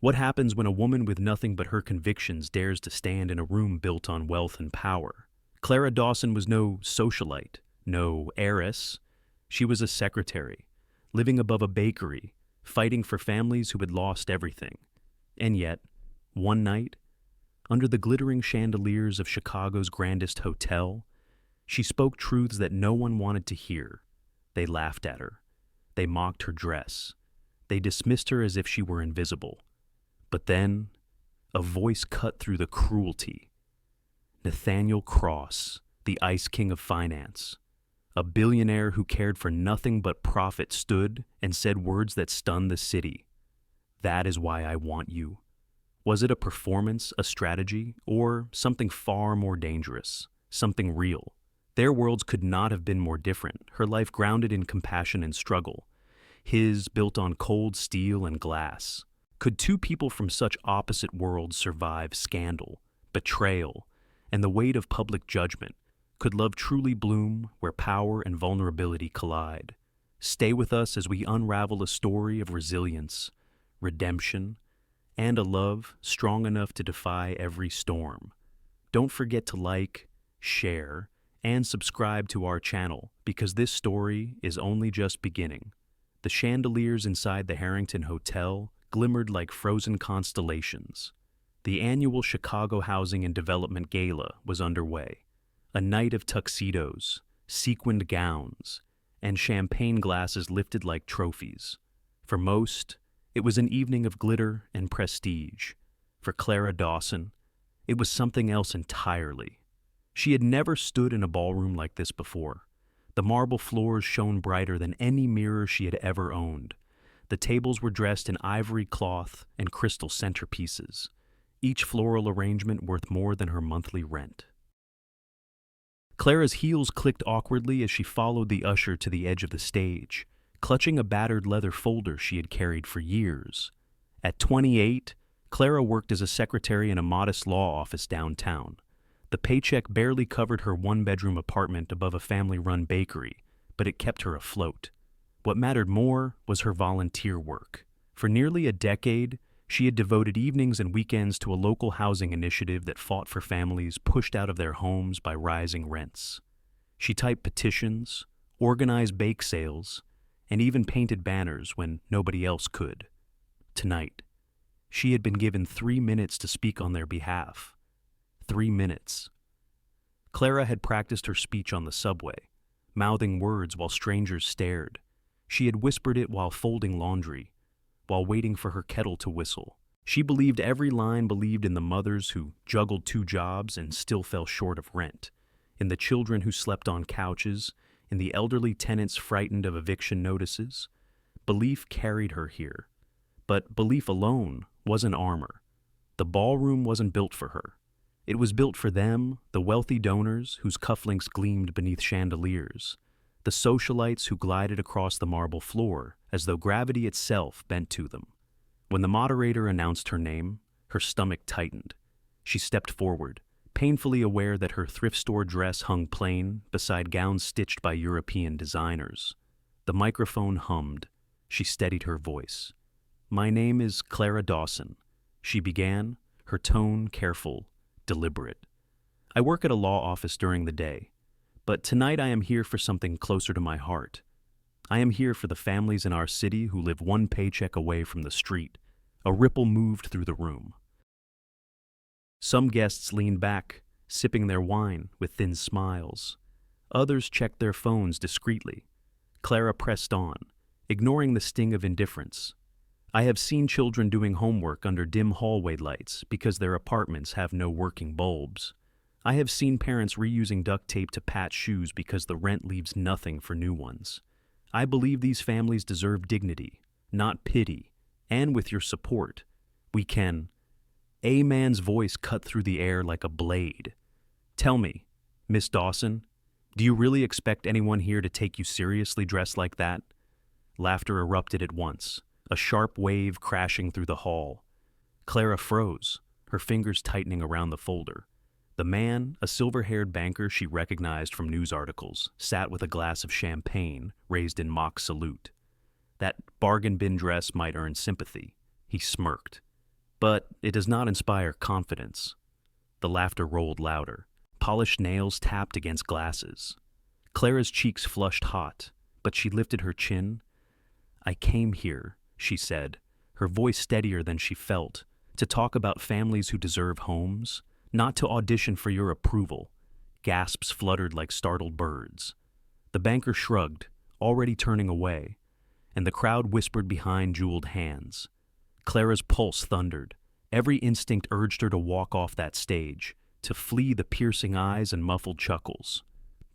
What happens when a woman with nothing but her convictions dares to stand in a room built on wealth and power? Clara Dawson was no socialite, no heiress. She was a secretary, living above a bakery, fighting for families who had lost everything. And yet, one night, under the glittering chandeliers of Chicago's grandest hotel, she spoke truths that no one wanted to hear. They laughed at her. They mocked her dress. They dismissed her as if she were invisible. But then, a voice cut through the cruelty. Nathaniel Cross, the Ice King of Finance, a billionaire who cared for nothing but profit, stood and said words that stunned the city. "That is why I want you." Was it a performance, a strategy, or something far more dangerous, something real? Their worlds could not have been more different, her life grounded in compassion and struggle, his built on cold steel and glass. Could two people from such opposite worlds survive scandal, betrayal, and the weight of public judgment? Could love truly bloom where power and vulnerability collide? Stay with us as we unravel a story of resilience, redemption, and a love strong enough to defy every storm. Don't forget to like, share, and subscribe to our channel, because this story is only just beginning. The chandeliers inside the Harrington Hotel glimmered like frozen constellations. The annual Chicago Housing and Development Gala was underway, a night of tuxedos, sequined gowns, and champagne glasses lifted like trophies. For most, it was an evening of glitter and prestige. For Clara Dawson, it was something else entirely. She had never stood in a ballroom like this before. The marble floors shone brighter than any mirror she had ever owned. The tables were dressed in ivory cloth and crystal centerpieces, each floral arrangement worth more than her monthly rent. Clara's heels clicked awkwardly as she followed the usher to the edge of the stage, clutching a battered leather folder she had carried for years. At 28, Clara worked as a secretary in a modest law office downtown. The paycheck barely covered her one-bedroom apartment above a family-run bakery, but it kept her afloat. What mattered more was her volunteer work. For nearly a decade, she had devoted evenings and weekends to a local housing initiative that fought for families pushed out of their homes by rising rents. She typed petitions, organized bake sales, and even painted banners when nobody else could. Tonight, she had been given 3 minutes to speak on their behalf. 3 minutes. Clara had practiced her speech on the subway, mouthing words while strangers stared. She had whispered it while folding laundry, while waiting for her kettle to whistle. She believed every line, believed in the mothers who juggled 2 jobs and still fell short of rent, in the children who slept on couches, in the elderly tenants frightened of eviction notices. Belief carried her here, but belief alone wasn't armor. The ballroom wasn't built for her. It was built for them, the wealthy donors whose cufflinks gleamed beneath chandeliers, the socialites who glided across the marble floor as though gravity itself bent to them. When the moderator announced her name, her stomach tightened. She stepped forward, painfully aware that her thrift store dress hung plain beside gowns stitched by European designers. The microphone hummed. She steadied her voice. "My name is Clara Dawson," she began, her tone careful, deliberate. "I work at a law office during the day, but tonight I am here for something closer to my heart. I am here for the families in our city who live one paycheck away from the street." A ripple moved through the room. Some guests leaned back, sipping their wine with thin smiles. Others checked their phones discreetly. Clara pressed on, ignoring the sting of indifference. "I have seen children doing homework under dim hallway lights because their apartments have no working bulbs. I have seen parents reusing duct tape to patch shoes because the rent leaves nothing for new ones. I believe these families deserve dignity, not pity, and with your support, we can." A man's voice cut through the air like a blade. "Tell me, Miss Dawson, do you really expect anyone here to take you seriously dressed like that?" Laughter erupted at once, a sharp wave crashing through the hall. Clara froze, her fingers tightening around the folder. The man, a silver-haired banker she recognized from news articles, sat with a glass of champagne raised in mock salute. That bargain bin dress might earn sympathy. He smirked. but it does not inspire confidence. The laughter rolled louder. Polished nails tapped against glasses. Clara's cheeks flushed hot, but she lifted her chin. "I came here," she said, her voice steadier than she felt, "to talk about families who deserve homes, not to audition for your approval." Gasps fluttered like startled birds. The banker shrugged, already turning away, and the crowd whispered behind jeweled hands. Clara's pulse thundered. Every instinct urged her to walk off that stage, to flee the piercing eyes and muffled chuckles.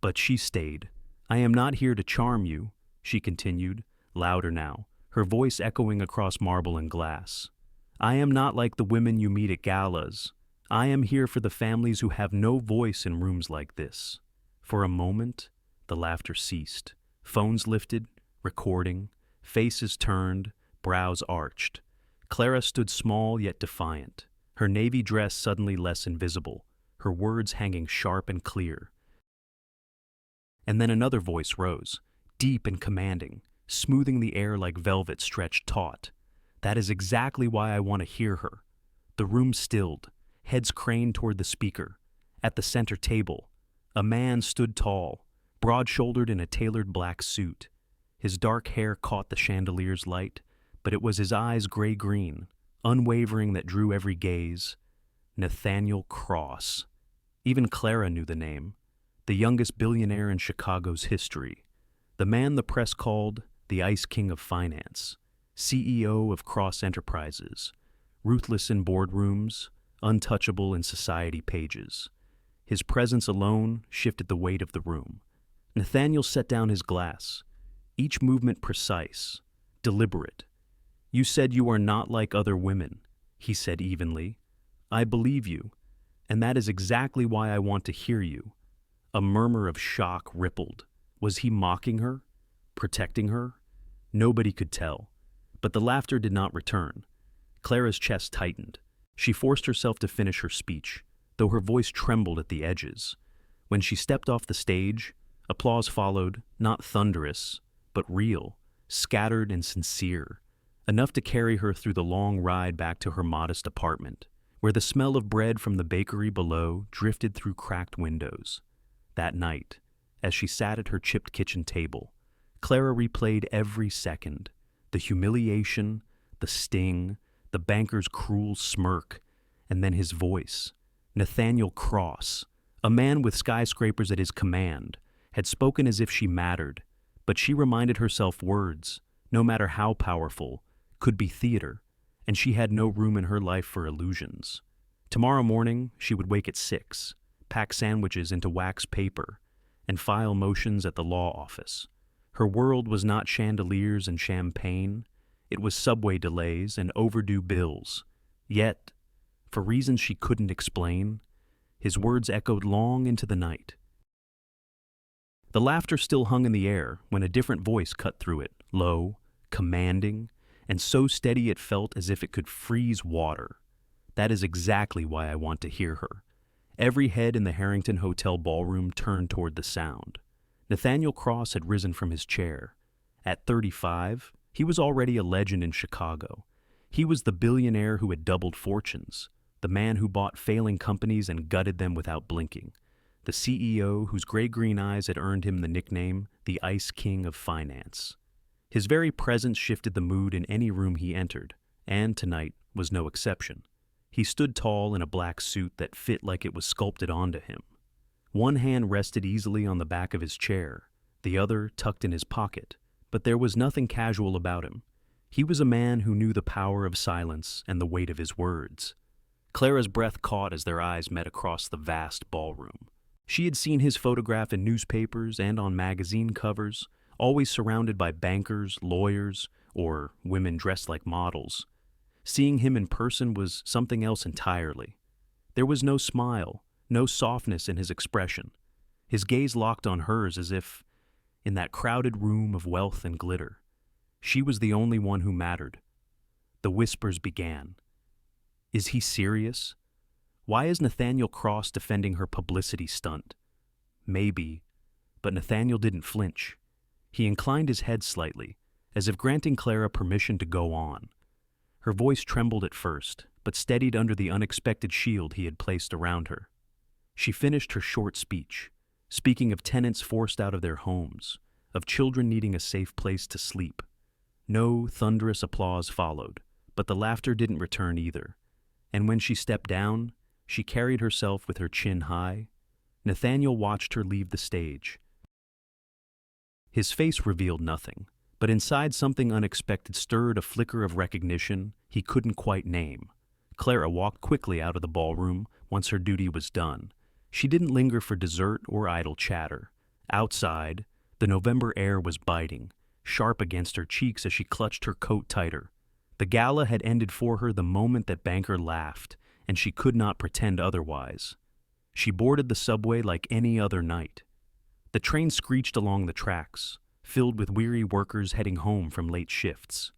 But she stayed. "I am not here to charm you," she continued, louder now, her voice echoing across marble and glass. "I am not like the women you meet at galas. I am here for the families who have no voice in rooms like this." For a moment, the laughter ceased. Phones lifted, recording, faces turned, brows arched. Clara stood small yet defiant, her navy dress suddenly less invisible, her words hanging sharp and clear. And then another voice rose, deep and commanding, smoothing the air like velvet stretched taut. "That is exactly why I want to hear her." The room stilled, heads craned toward the speaker. At the center table, a man stood tall, broad-shouldered in a tailored black suit. His dark hair caught the chandelier's light, but it was his eyes gray-green, unwavering, that drew every gaze. Nathaniel Cross. Even Clara knew the name. The youngest billionaire in Chicago's history. The man the press called the Ice King of Finance. CEO of Cross Enterprises. Ruthless in boardrooms, untouchable in society pages. His presence alone shifted the weight of the room. Nathaniel set down his glass, each movement precise, deliberate. "You said you are not like other women," he said evenly. "I believe you, and that is exactly why I want to hear you." A murmur of shock rippled. Was he mocking her? Protecting her? Nobody could tell. But the laughter did not return. Clara's chest tightened. She forced herself to finish her speech, though her voice trembled at the edges. When she stepped off the stage, applause followed, not thunderous, but real, scattered and sincere, enough to carry her through the long ride back to her modest apartment, where the smell of bread from the bakery below drifted through cracked windows. That night, as she sat at her chipped kitchen table, Clara replayed every second, the humiliation, the sting, the banker's cruel smirk, and then his voice. Nathaniel Cross, a man with skyscrapers at his command, had spoken as if she mattered, but she reminded herself words, no matter how powerful, could be theater, and she had no room in her life for illusions. Tomorrow morning, she would wake at 6, pack sandwiches into wax paper, and file motions at the law office. Her world was not chandeliers and champagne. It was subway delays and overdue bills. Yet, for reasons she couldn't explain, his words echoed long into the night. The laughter still hung in the air when a different voice cut through it, low, commanding, and so steady it felt as if it could freeze water. "That is exactly why I want to hear her." Every head in the Harrington Hotel ballroom turned toward the sound. Nathaniel Cross had risen from his chair. At 35, he was already a legend in Chicago. He was the billionaire who had doubled fortunes, the man who bought failing companies and gutted them without blinking, the CEO whose gray-green eyes had earned him the nickname, the Ice King of Finance. His very presence shifted the mood in any room he entered, and tonight was no exception. He stood tall in a black suit that fit like it was sculpted onto him. One hand rested easily on the back of his chair, the other tucked in his pocket, but there was nothing casual about him. He was a man who knew the power of silence and the weight of his words. Clara's breath caught as their eyes met across the vast ballroom. She had seen his photograph in newspapers and on magazine covers, always surrounded by bankers, lawyers, or women dressed like models. Seeing him in person was something else entirely. There was no smile, no softness in his expression. His gaze locked on hers as if, in that crowded room of wealth and glitter, she was the only one who mattered. The whispers began. Is he serious? Why is Nathaniel Cross defending her publicity stunt? Maybe, but Nathaniel didn't flinch. He inclined his head slightly, as if granting Clara permission to go on. Her voice trembled at first, but steadied under the unexpected shield he had placed around her. She finished her short speech, speaking of tenants forced out of their homes, of children needing a safe place to sleep. No thunderous applause followed, but the laughter didn't return either. And when she stepped down, she carried herself with her chin high. Nathaniel watched her leave the stage. His face revealed nothing, but inside something unexpected stirred a flicker of recognition he couldn't quite name. Clara walked quickly out of the ballroom once her duty was done. She didn't linger for dessert or idle chatter. Outside, the November air was biting, sharp against her cheeks as she clutched her coat tighter. The gala had ended for her the moment that banker laughed, and she could not pretend otherwise. She boarded the subway like any other night. The train screeched along the tracks, filled with weary workers heading home from late shifts.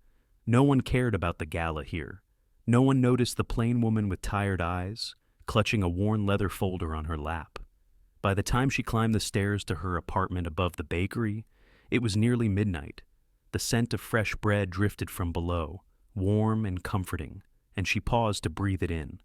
No one cared about the gala here. No one noticed the plain woman with tired eyes, clutching a worn leather folder on her lap. By the time she climbed the stairs to her apartment above the bakery, it was nearly midnight. The scent of fresh bread drifted from below, warm and comforting, and she paused to breathe it in.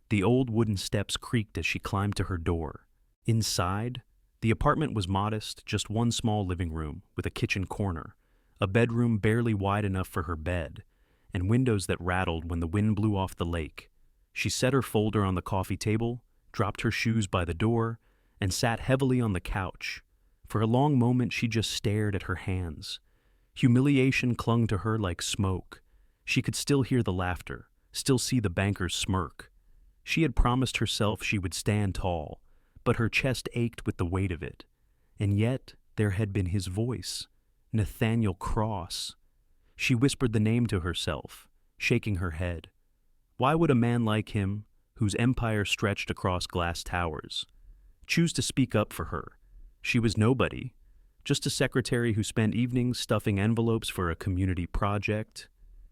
The old wooden steps creaked as she climbed to her door. Inside, the apartment was modest, just one small living room with a kitchen corner, a bedroom barely wide enough for her bed, and windows that rattled when the wind blew off the lake. She set her folder on the coffee table, dropped her shoes by the door, and sat heavily on the couch. For a long moment she just stared at her hands. Humiliation clung to her like smoke. She could still hear the laughter, still see the banker's smirk. She had promised herself she would stand tall, but her chest ached with the weight of it. And yet there had been his voice, Nathaniel Cross. She whispered the name to herself, shaking her head. Why would a man like him, whose empire stretched across glass towers, choose to speak up for her? She was nobody, just a secretary who spent evenings stuffing envelopes for a community project.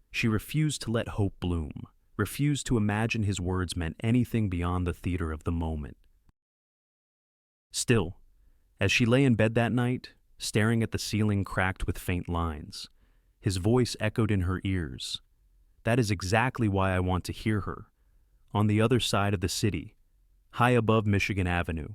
She refused to let hope bloom, refused to imagine his words meant anything beyond the theater of the moment. Still, as she lay in bed that night, staring at the ceiling cracked with faint lines, his voice echoed in her ears. That is exactly why I want to hear her. On the other side of the city, high above Michigan Avenue,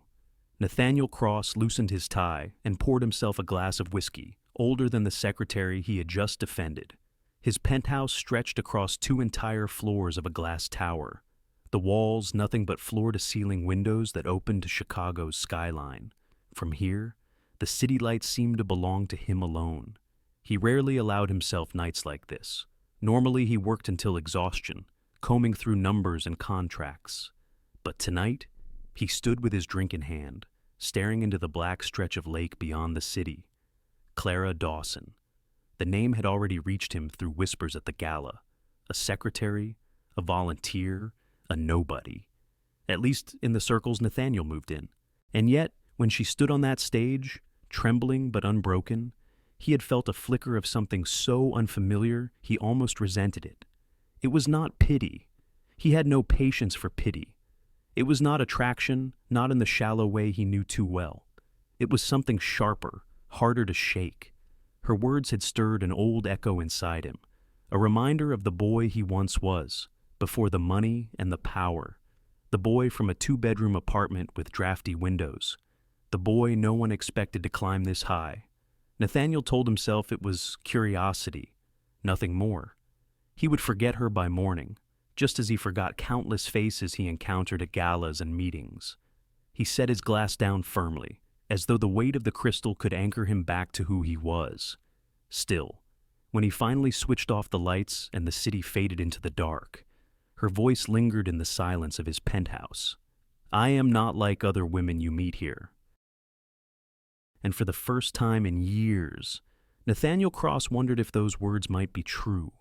Nathaniel Cross loosened his tie and poured himself a glass of whiskey, older than the secretary he had just defended. His penthouse stretched across 2 entire floors of a glass tower, the walls nothing but floor-to-ceiling windows that opened to Chicago's skyline. From here, the city lights seemed to belong to him alone. He rarely allowed himself nights like this. Normally he worked until exhaustion, combing through numbers and contracts. But tonight, he stood with his drink in hand, staring into the black stretch of lake beyond the city. Clara Dawson. The name had already reached him through whispers at the gala. A secretary, a volunteer, a nobody. At least in the circles Nathaniel moved in. And yet, when she stood on that stage, trembling but unbroken, he had felt a flicker of something so unfamiliar he almost resented it. It was not pity. He had no patience for pity. It was not attraction, not in the shallow way he knew too well. It was something sharper, harder to shake. Her words had stirred an old echo inside him, a reminder of the boy he once was, before the money and the power. The boy from a 2-bedroom apartment with drafty windows. The boy no one expected to climb this high. Nathaniel told himself it was curiosity, nothing more. He would forget her by morning, just as he forgot countless faces he encountered at galas and meetings. He set his glass down firmly, as though the weight of the crystal could anchor him back to who he was. Still, when he finally switched off the lights and the city faded into the dark, her voice lingered in the silence of his penthouse. I am not like other women you meet here. And for the first time in years, Nathaniel Cross wondered if those words might be true.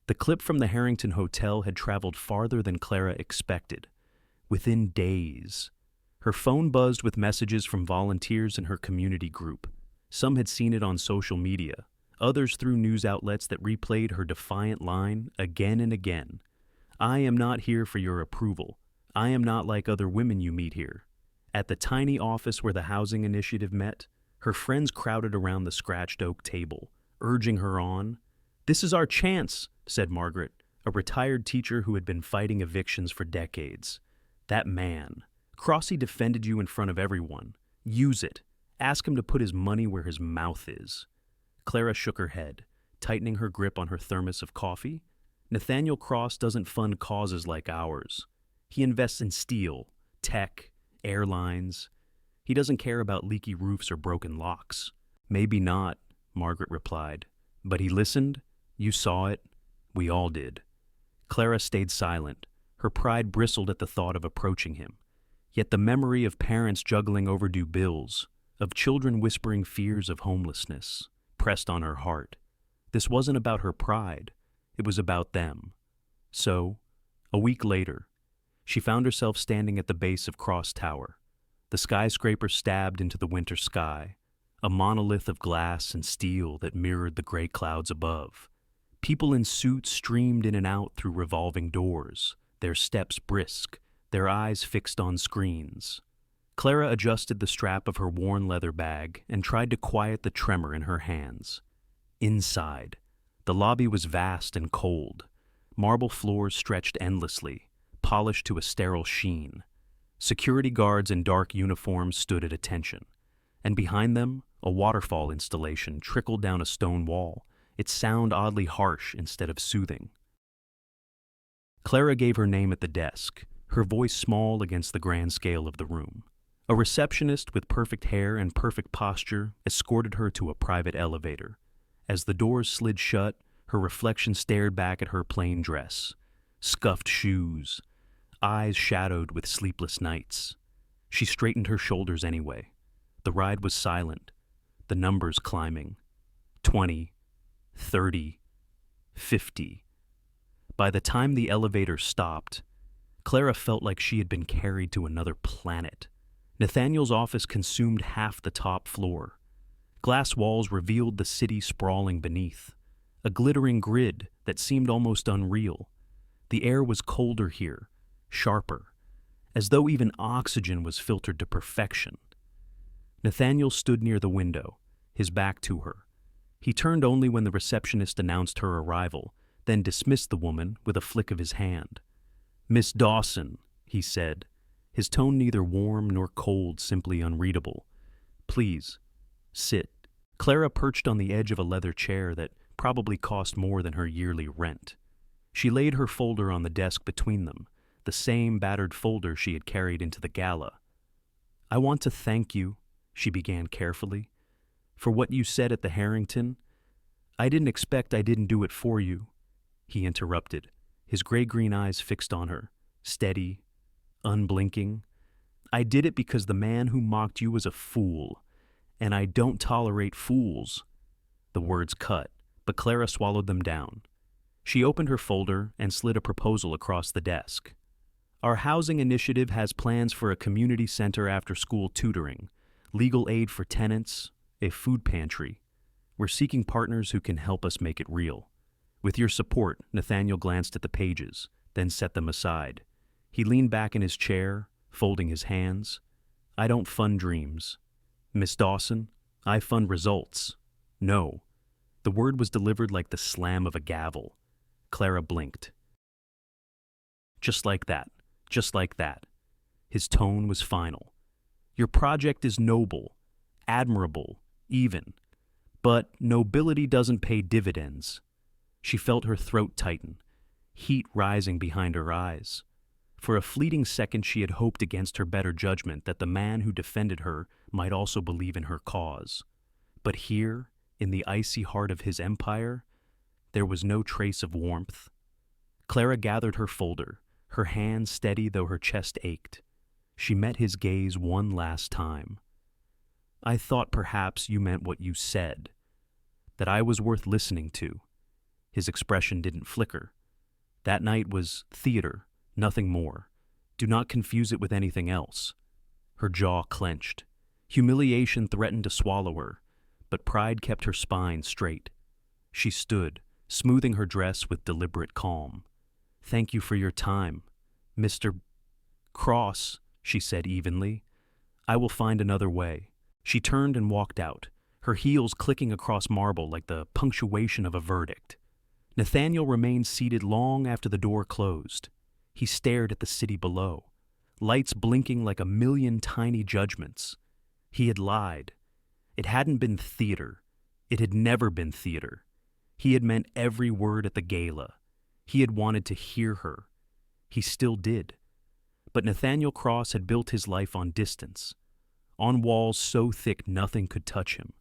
The clip from the Harrington Hotel had traveled farther than Clara expected. Within days, her phone buzzed with messages from volunteers in her community group. Some had seen it on social media, others through news outlets that replayed her defiant line again and again. I am not here for your approval. I am not like other women you meet here. At the tiny office where the housing initiative met, her friends crowded around the scratched oak table, urging her on. This is our chance, said Margaret, a retired teacher who had been fighting evictions for decades. That man. Crossy defended you in front of everyone. Use it. Ask him to put his money where his mouth is. Clara shook her head, tightening her grip on her thermos of coffee. Nathaniel Cross doesn't fund causes like ours. He invests in steel, tech, airlines. He doesn't care about leaky roofs or broken locks. Maybe not, Margaret replied. But he listened. You saw it. We all did. Clara stayed silent. Her pride bristled at the thought of approaching him. Yet the memory of parents juggling overdue bills, of children whispering fears of homelessness, pressed on her heart. This wasn't about her pride. It was about them. So, a week later, she found herself standing at the base of Cross Tower. The skyscraper stabbed into the winter sky, a monolith of glass and steel that mirrored the gray clouds above. People in suits streamed in and out through revolving doors, their steps brisk, their eyes fixed on screens. Clara adjusted the strap of her worn leather bag and tried to quiet the tremor in her hands. Inside, the lobby was vast and cold. Marble floors stretched endlessly, polished to a sterile sheen. Security guards in dark uniforms stood at attention, and behind them, a waterfall installation trickled down a stone wall, its sound oddly harsh instead of soothing. Clara gave her name at the desk, her voice small against the grand scale of the room. A receptionist with perfect hair and perfect posture escorted her to a private elevator. As the doors slid shut, her reflection stared back at her plain dress, scuffed shoes, eyes shadowed with sleepless nights. She straightened her shoulders anyway. The ride was silent, the numbers climbing. 20, 30, 50. By the time the elevator stopped, Clara felt like she had been carried to another planet. Nathaniel's office consumed half the top floor. Glass walls revealed the city sprawling beneath, a glittering grid that seemed almost unreal. The air was colder here, sharper, as though even oxygen was filtered to perfection. Nathaniel stood near the window, his back to her. He turned only when the receptionist announced her arrival, then dismissed the woman with a flick of his hand. "Miss Dawson," he said, his tone neither warm nor cold, simply unreadable. "Please, sit." Clara perched on the edge of a leather chair that probably cost more than her yearly rent. She laid her folder on the desk between them, the same battered folder she had carried into the gala. "I want to thank you," she began carefully, "for what you said at the Harrington. I didn't expect I didn't do it for you," he interrupted, his gray-green eyes fixed on her, steady, unblinking. "I did it because the man who mocked you was a fool, and I don't tolerate fools." The words cut, but Clara swallowed them down. She opened her folder and slid a proposal across the desk. "Our housing initiative has plans for a community center after-school tutoring, legal aid for tenants, a food pantry. We're seeking partners who can help us make it real. With your support," Nathaniel glanced at the pages, then set them aside. He leaned back in his chair, folding his hands. "I don't fund dreams. Miss Dawson, I fund results. No." The word was delivered like the slam of a gavel. Clara blinked. "Just like that. Just like that." His tone was final. "Your project is noble, admirable, even. But nobility doesn't pay dividends." She felt her throat tighten, heat rising behind her eyes. For a fleeting second she had hoped against her better judgment that the man who defended her might also believe in her cause. But here, in the icy heart of his empire, there was no trace of warmth. Clara gathered her folder, her hands steady though her chest ached. She met his gaze one last time. "I thought perhaps you meant what you said, that I was worth listening to." His expression didn't flicker. "That night was theater, nothing more. Do not confuse it with anything else." Her jaw clenched. Humiliation threatened to swallow her, but pride kept her spine straight. She stood, smoothing her dress with deliberate calm. "Thank you for your time, Mr. Cross," she said evenly. "I will find another way." She turned and walked out, her heels clicking across marble like the punctuation of a verdict. Nathaniel remained seated long after the door closed. He stared at the city below, lights blinking like a million tiny judgments. He had lied. It hadn't been theater. It had never been theater. He had meant every word at the gala. He had wanted to hear her. He still did. But Nathaniel Cross had built his life on distance, on walls so thick nothing could touch him.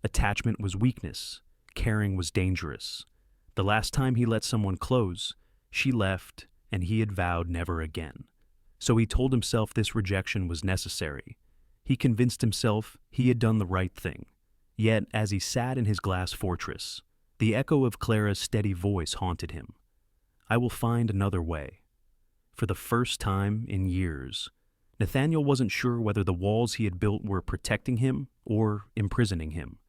Attachment was weakness. Caring was dangerous. The last time he let someone close, she left, and he had vowed never again. So he told himself this rejection was necessary. He convinced himself he had done the right thing. Yet, as he sat in his glass fortress, the echo of Clara's steady voice haunted him. I will find another way. For the first time in years, Nathaniel wasn't sure whether the walls he had built were protecting him or imprisoning him.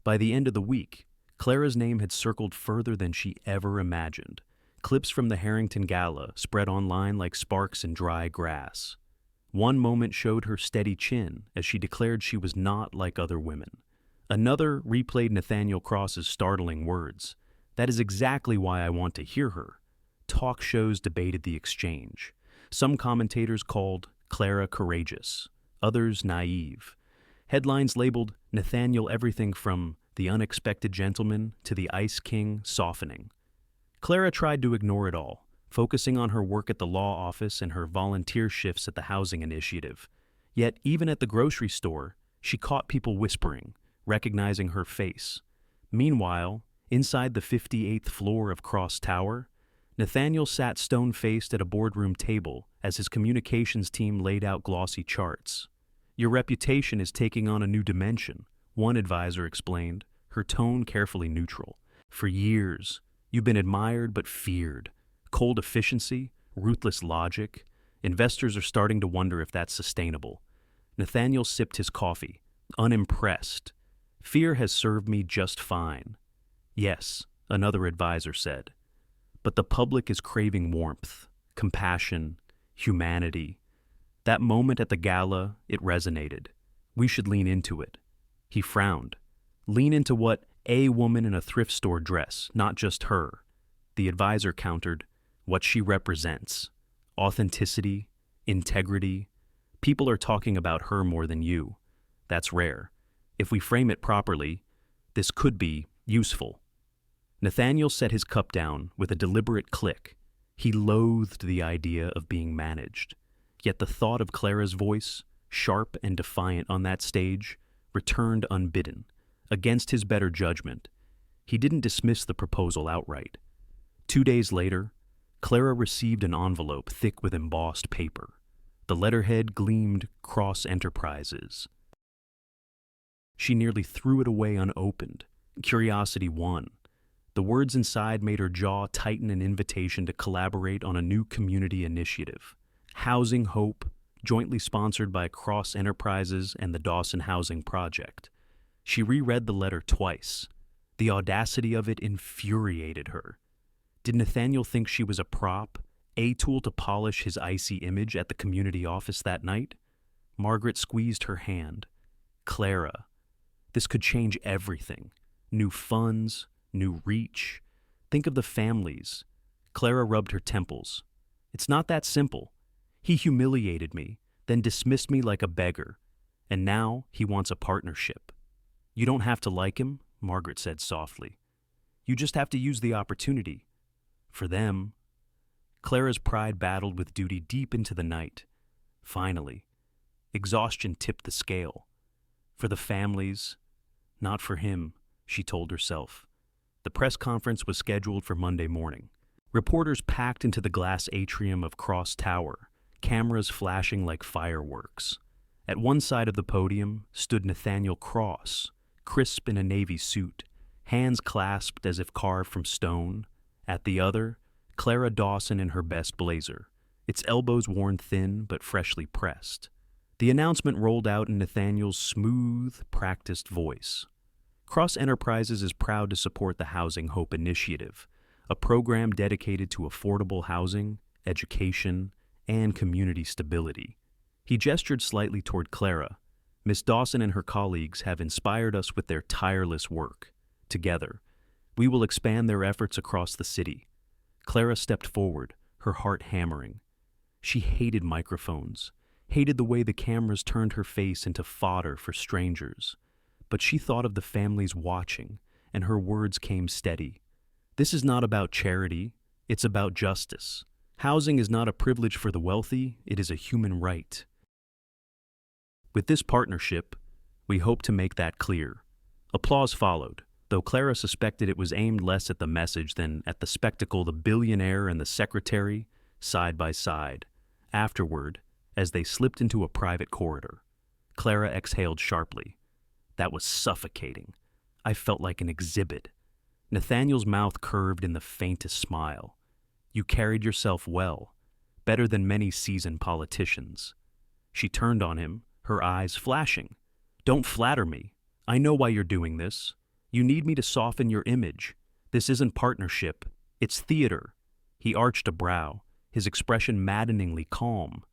By the end of the week, Clara's name had circled further than she ever imagined. Clips from the Harrington Gala spread online like sparks in dry grass. One moment showed her steady chin as she declared she was not like other women. Another replayed Nathaniel Cross's startling words. That is exactly why I want to hear her. Talk shows debated the exchange. Some commentators called Clara courageous, others naive. Headlines labeled Nathaniel everything from the unexpected gentleman to the Ice King softening. Clara tried to ignore it all, focusing on her work at the law office and her volunteer shifts at the housing initiative. Yet, even at the grocery store, she caught people whispering, recognizing her face. Meanwhile, inside the 58th floor of Cross Tower, Nathaniel sat stone-faced at a boardroom table as his communications team laid out glossy charts. Your reputation is taking on a new dimension, one advisor explained, her tone carefully neutral. For years, you've been admired but feared. Cold efficiency, ruthless logic. Investors are starting to wonder if that's sustainable. Nathaniel sipped his coffee, unimpressed. Fear has served me just fine. Yes, another advisor said. But the public is craving warmth, compassion, humanity. That moment at the gala, it resonated. We should lean into it. He frowned. Lean into what a woman in a thrift store dress, not just her. The advisor countered, what she represents. Authenticity, integrity. People are talking about her more than you. That's rare. If we frame it properly, this could be useful. Nathaniel set his cup down with a deliberate click. He loathed the idea of being managed. Yet the thought of Clara's voice, sharp and defiant on that stage, returned unbidden. Against his better judgment, he didn't dismiss the proposal outright. 2 days later, Clara received an envelope thick with embossed paper. The letterhead gleamed Cross Enterprises. She nearly threw it away unopened. Curiosity won. The words inside made her jaw tighten, an invitation to collaborate on a new community initiative. Housing Hope, jointly sponsored by Cross Enterprises and the Dawson Housing Project. She reread the letter twice. The audacity of it infuriated her. Did Nathaniel think she was a prop, a tool to polish his icy image at the community office that night? Margaret squeezed her hand. Clara. This could change everything. New funds, new reach. Think of the families. Clara rubbed her temples. It's not that simple. He humiliated me, then dismissed me like a beggar. And now he wants a partnership. You don't have to like him, Margaret said softly. You just have to use the opportunity. For them. Clara's pride battled with duty deep into the night. Finally, exhaustion tipped the scale. For the families, not for him, she told herself. The press conference was scheduled for Monday morning. Reporters packed into the glass atrium of Cross Tower, cameras flashing like fireworks. At one side of the podium stood Nathaniel Cross, crisp in a navy suit, hands clasped as if carved from stone. At the other, Clara Dawson in her best blazer, its elbows worn thin but freshly pressed. The announcement rolled out in Nathaniel's smooth, practiced voice. Cross Enterprises is proud to support the Housing Hope Initiative, a program dedicated to affordable housing, education, and community stability. He gestured slightly toward Clara. Miss Dawson and her colleagues have inspired us with their tireless work. Together, We will expand their efforts across the city." Clara stepped forward, her heart hammering. She hated microphones, hated the way the cameras turned her face into fodder for strangers. But she thought of the families watching, and her words came steady. "This is not about charity, it's about justice. Housing is not a privilege for the wealthy, it is a human right." With this partnership, we hope to make that clear. Applause followed, though Clara suspected it was aimed less at the message than at the spectacle the billionaire and the secretary, side by side. Afterward, as they slipped into a private corridor, Clara exhaled sharply. That was suffocating. I felt like an exhibit. Nathaniel's mouth curved in the faintest smile. "You carried yourself well, better than many seasoned politicians." She turned on him, her eyes flashing. "Don't flatter me. I know why you're doing this. You need me to soften your image. This isn't partnership. It's theater." He arched a brow, his expression maddeningly calm.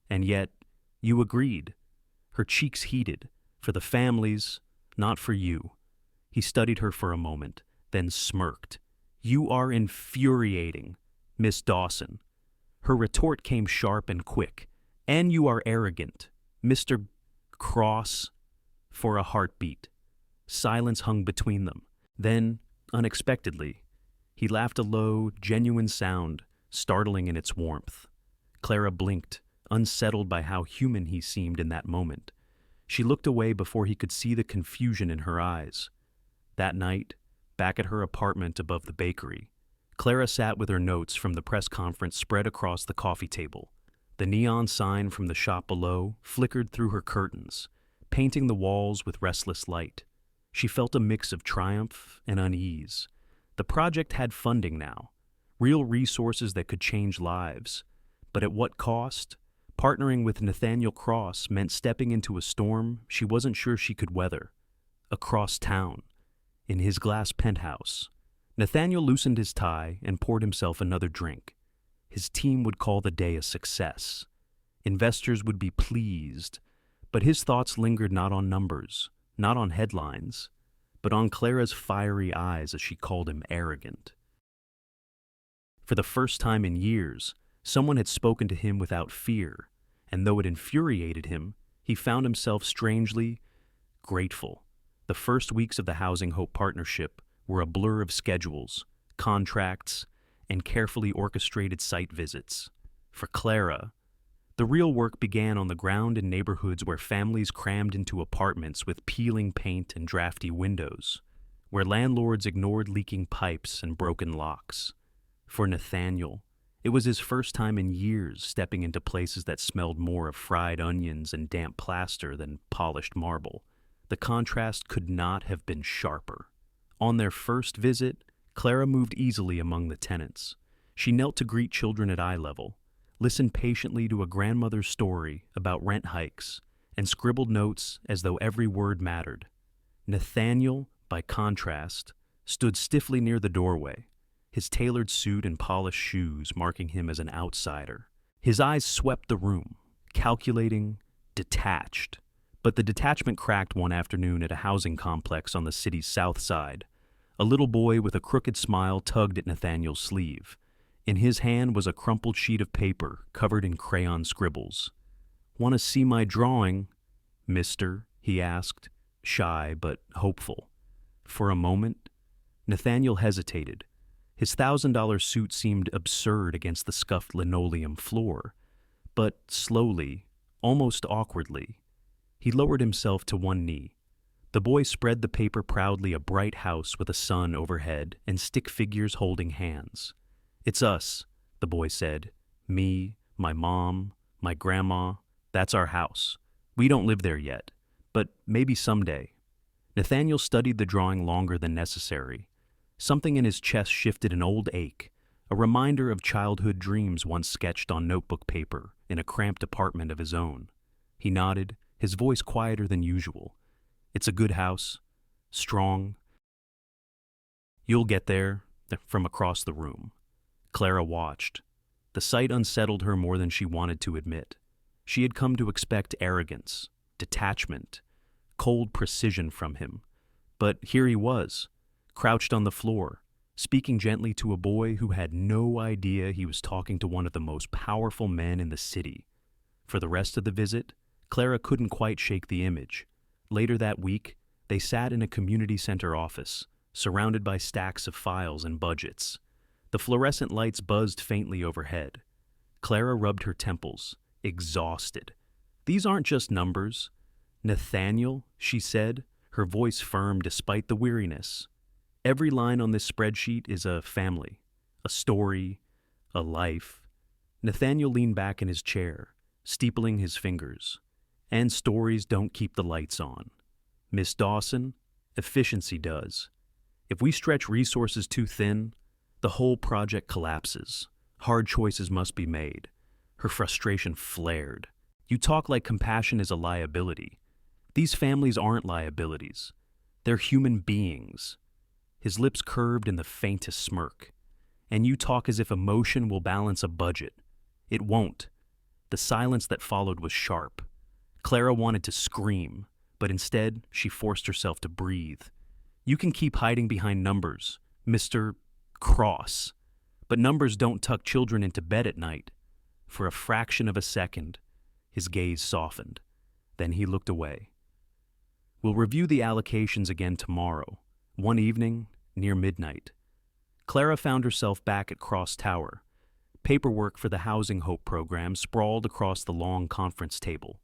"And yet, you agreed." Her cheeks heated. "For the families, not for you." He studied her for a moment, then smirked. "You are infuriating, Miss Dawson." Her retort came sharp and quick. "And you are arrogant, Mr. Cross." For a heartbeat. Silence hung between them. Then, unexpectedly, he laughed a low, genuine sound, startling in its warmth. Clara blinked, unsettled by how human he seemed in that moment. She looked away before he could see the confusion in her eyes. That night, back at her apartment above the bakery, Clara sat with her notes from the press conference spread across the coffee table. The neon sign from the shop below flickered through her curtains, painting the walls with restless light. She felt a mix of triumph and unease. The project had funding now, real resources that could change lives. But at what cost? Partnering with Nathaniel Cross meant stepping into a storm she wasn't sure she could weather. Across town, in his glass penthouse, Nathaniel loosened his tie and poured himself another drink. His team would call the day a success. Investors would be pleased, but his thoughts lingered not on numbers, not on headlines, but on Clara's fiery eyes as she called him arrogant. For the first time in years, someone had spoken to him without fear, and though it infuriated him, he found himself strangely grateful. The first weeks of the Housing Hope Partnership were a blur of schedules, contracts, and carefully orchestrated site visits. For Clara, the real work began on the ground in neighborhoods where families crammed into apartments with peeling paint and drafty windows, where landlords ignored leaking pipes and broken locks. For Nathaniel, it was his first time in years stepping into places that smelled more of fried onions and damp plaster than polished marble. The contrast could not have been sharper. On their first visit, Clara moved easily among the tenants. She knelt to greet children at eye level, listened patiently to a grandmother's story about rent hikes, and scribbled notes as though every word mattered. Nathaniel, by contrast, stood stiffly near the doorway, his tailored suit and polished shoes marking him as an outsider. His eyes swept the room, calculating, detached. But the detachment cracked one afternoon at a housing complex on the city's south side. A little boy with a crooked smile tugged at Nathaniel's sleeve. In his hand was a crumpled sheet of paper covered in crayon scribbles. "Want to see my drawing, mister?" he asked, shy but hopeful. For a moment, Nathaniel hesitated. His $1,000 suit seemed absurd against the scuffed linoleum floor. But slowly, almost awkwardly, he lowered himself to one knee. The boy spread the paper proudly, a bright house with a sun overhead and stick figures holding hands. "It's us," the boy said. "Me, my mom, my grandma. That's our house. We don't live there yet, but maybe someday." Nathaniel studied the drawing longer than necessary. Something in his chest shifted an old ache, a reminder of childhood dreams once sketched on notebook paper in a cramped apartment of his own. He nodded, his voice quieter than usual. "It's a good house. Strong." "You'll get there," from across the room. Clara watched. The sight unsettled her more than she wanted to admit. She had come to expect arrogance, detachment, cold precision from him. But here he was, crouched on the floor, speaking gently to a boy who had no idea he was talking to one of the most powerful men in the city. For the rest of the visit, Clara couldn't quite shake the image. Later that week, they sat in a community center office, surrounded by stacks of files and budgets. The fluorescent lights buzzed faintly overhead. Clara rubbed her temples, exhausted. "These aren't just numbers. Nathaniel," she said, her voice firm despite the weariness. "Every line on this spreadsheet is a family, a story, a life." Nathaniel leaned back in his chair, steepling his fingers. "And stories don't keep the lights on. Miss Dawson, efficiency does. If we stretch resources too thin, the whole project collapses. Hard choices must be made." Her frustration flared. "You talk like compassion is a liability. These families aren't liabilities. They're human beings." His lips curved in the faintest smirk. "And you talk as if emotion will balance a budget. It won't." The silence that followed was sharp. Clara wanted to scream, but instead she forced herself to breathe. "You can keep hiding behind numbers, Mr. Cross, but numbers don't tuck children into bed at night." For a fraction of a second, his gaze softened. Then he looked away. "We'll review the allocations again tomorrow, one evening near midnight." Clara found herself back at Cross Tower. Paperwork for the Housing Hope program sprawled across the long conference table.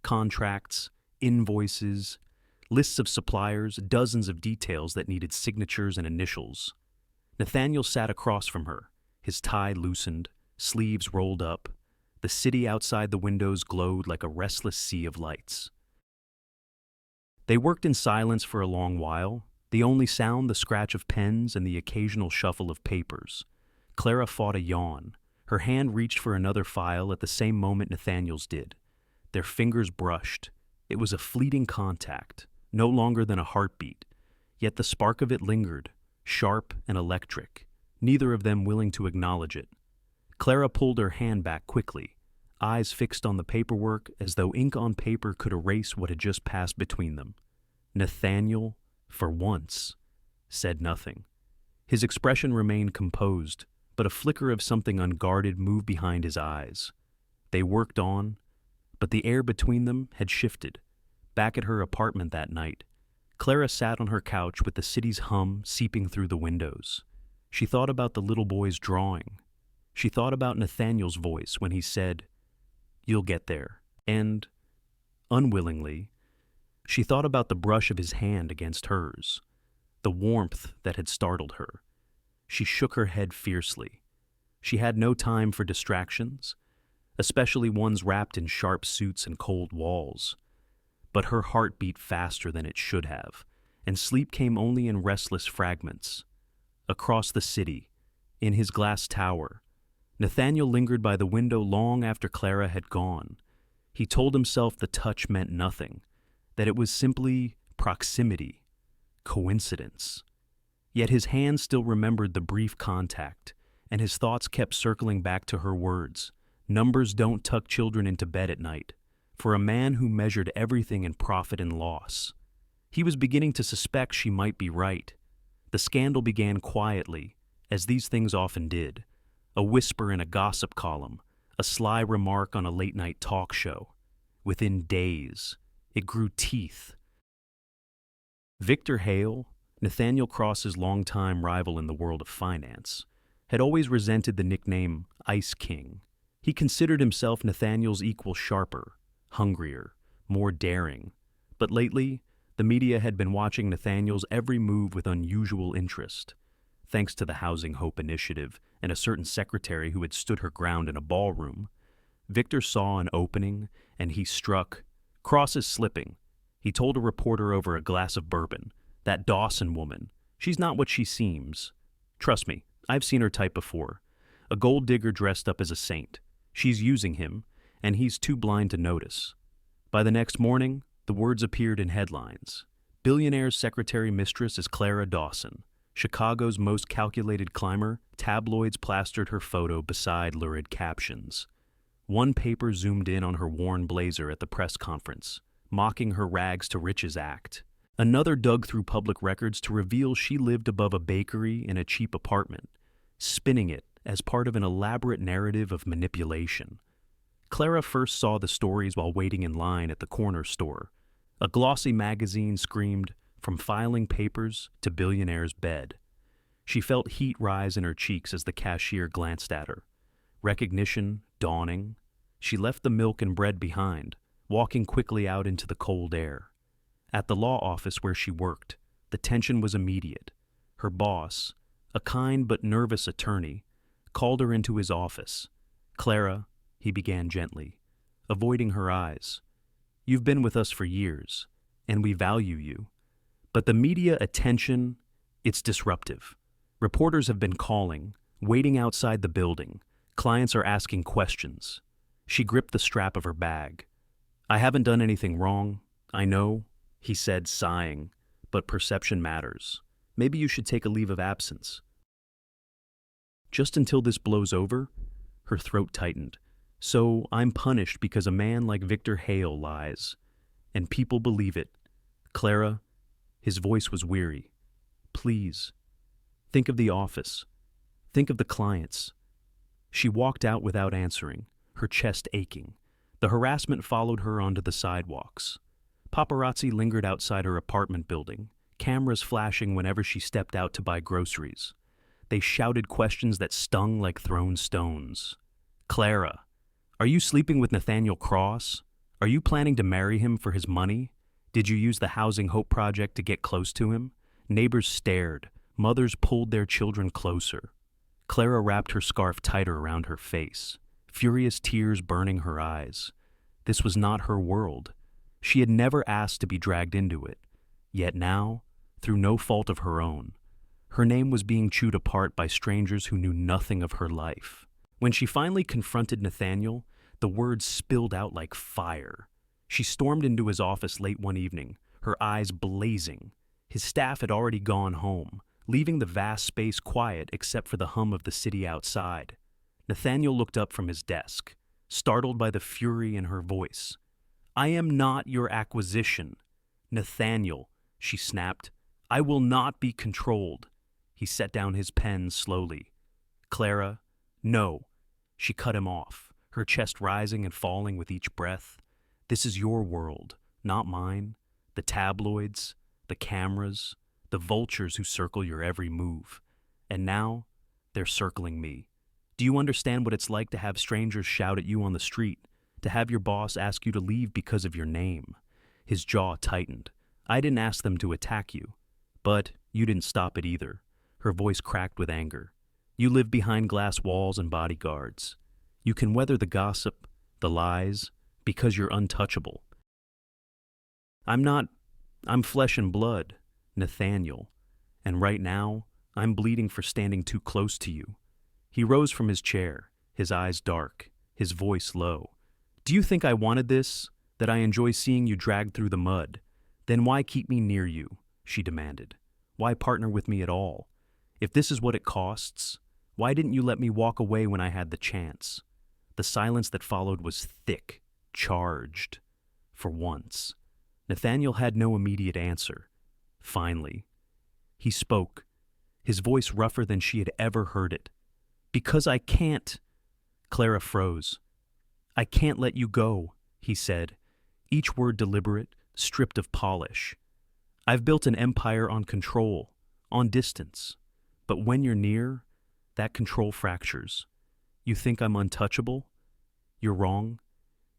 Contracts, invoices, lists of suppliers, dozens of details that needed signatures and initials. Nathaniel sat across from her, his tie loosened, sleeves rolled up. The city outside the windows glowed like a restless sea of lights. They worked in silence for a long while, the only sound the scratch of pens and the occasional shuffle of papers. Clara fought a yawn. Her hand reached for another file at the same moment Nathaniel's did. Their fingers brushed. It was a fleeting contact, no longer than a heartbeat, yet the spark of it lingered, sharp and electric, neither of them willing to acknowledge it. Clara pulled her hand back quickly, eyes fixed on the paperwork as though ink on paper could erase what had just passed between them. Nathaniel, for once, said nothing. His expression remained composed, but a flicker of something unguarded moved behind his eyes. They worked on, but the air between them had shifted. Back at her apartment that night, Clara sat on her couch with the city's hum seeping through the windows. She thought about the little boy's drawing. She thought about Nathaniel's voice when he said, "You'll get there." And, unwillingly, she thought about the brush of his hand against hers, the warmth that had startled her. She shook her head fiercely. She had no time for distractions, especially ones wrapped in sharp suits and cold walls. But her heart beat faster than it should have, and sleep came only in restless fragments. Across the city, in his glass tower, Nathaniel lingered by the window long after Clara had gone. He told himself the touch meant nothing, that it was simply proximity, coincidence. Yet his hand still remembered the brief contact, and his thoughts kept circling back to her words. Numbers don't tuck children into bed at night. For a man who measured everything in profit and loss. He was beginning to suspect she might be right. The scandal began quietly, as these things often did. A whisper in a gossip column, a sly remark on a late-night talk show. Within days, it grew teeth. Victor Hale, Nathaniel Cross's longtime rival in the world of finance, had always resented the nickname Ice King. He considered himself Nathaniel's equal, sharper, hungrier, more daring. But lately, the media had been watching Nathaniel's every move with unusual interest. Thanks to the Housing Hope initiative and a certain secretary who had stood her ground in a ballroom, Victor saw an opening, and he struck. "Cross is slipping," he told a reporter over a glass of bourbon. "That Dawson woman, she's not what she seems. Trust me, I've seen her type before. A gold digger dressed up as a saint. She's using him, and he's too blind to notice." By the next morning, the words appeared in headlines. "Billionaire's secretary mistress is Clara Dawson. Chicago's most calculated climber." Tabloids plastered her photo beside lurid captions. One paper zoomed in on her worn blazer at the press conference, mocking her rags to riches act. Another dug through public records to reveal she lived above a bakery in a cheap apartment, spinning it as part of an elaborate narrative of manipulation. Clara first saw the stories while waiting in line at the corner store. A glossy magazine screamed, "From filing papers to Billionaire's bed." She felt heat rise in her cheeks as the cashier glanced at her. Recognition dawning, she left the milk and bread behind, walking quickly out into the cold air. At the law office where she worked, the tension was immediate. Her boss, a kind but nervous attorney, called her into his office. "Clara," he began gently, avoiding her eyes, "you've been with us for years, and we value you. But the media attention, it's disruptive. Reporters have been calling, waiting outside the building. Clients are asking questions." She gripped the strap of her bag. "I haven't done anything wrong, I know," he said, sighing, "but perception matters. Maybe you should take a leave of absence." "Just until this blows over?" Her throat tightened. "So I'm punished because a man like Victor Hale lies. And people believe it. Clara," his voice was weary, "please, think of the office. Think of the clients." She walked out without answering, her chest aching. The harassment followed her onto the sidewalks. Paparazzi lingered outside her apartment building, cameras flashing whenever she stepped out to buy groceries. They shouted questions that stung like thrown stones. "Clara, are you sleeping with Nathaniel Cross? Are you planning to marry him for his money? Did you use the Housing Hope Project to get close to him?" Neighbors stared. Mothers pulled their children closer. Clara wrapped her scarf tighter around her face, furious tears burning her eyes. This was not her world. She had never asked to be dragged into it. Yet now, through no fault of her own, her name was being chewed apart by strangers who knew nothing of her life. When she finally confronted Nathaniel, the words spilled out like fire. She stormed into his office late one evening, her eyes blazing. His staff had already gone home, leaving the vast space quiet except for the hum of the city outside. Nathaniel looked up from his desk, startled by the fury in her voice. "I am not your acquisition. Nathaniel," she snapped, "I will not be controlled." He set down his pen slowly. "Clara, no." She cut him off, her chest rising and falling with each breath. "This is your world, not mine. The tabloids, the cameras, the vultures who circle your every move. And now, they're circling me. Do you understand what it's like to have strangers shout at you on the street? To have your boss ask you to leave because of your name?" His jaw tightened. "I didn't ask them to attack you. But you didn't stop it either." Her voice cracked with anger. "You live behind glass walls and bodyguards. You can weather the gossip, the lies, because you're untouchable. I'm flesh and blood, Nathaniel, and right now, I'm bleeding for standing too close to you." He rose from his chair, his eyes dark, his voice low. "Do you think I wanted this? That I enjoy seeing you dragged through the mud? Then why keep me near you?" she demanded. "Why partner with me at all? If this is what it costs, why didn't you let me walk away when I had the chance?" The silence that followed was thick, charged. For once, Nathaniel had no immediate answer. Finally, he spoke, his voice rougher than she had ever heard it. "Because I can't." Clara froze. "I can't let you go," he said, each word deliberate, stripped of polish. "I've built an empire on control, on distance. But when you're near, that control fractures. You think I'm untouchable? You're wrong.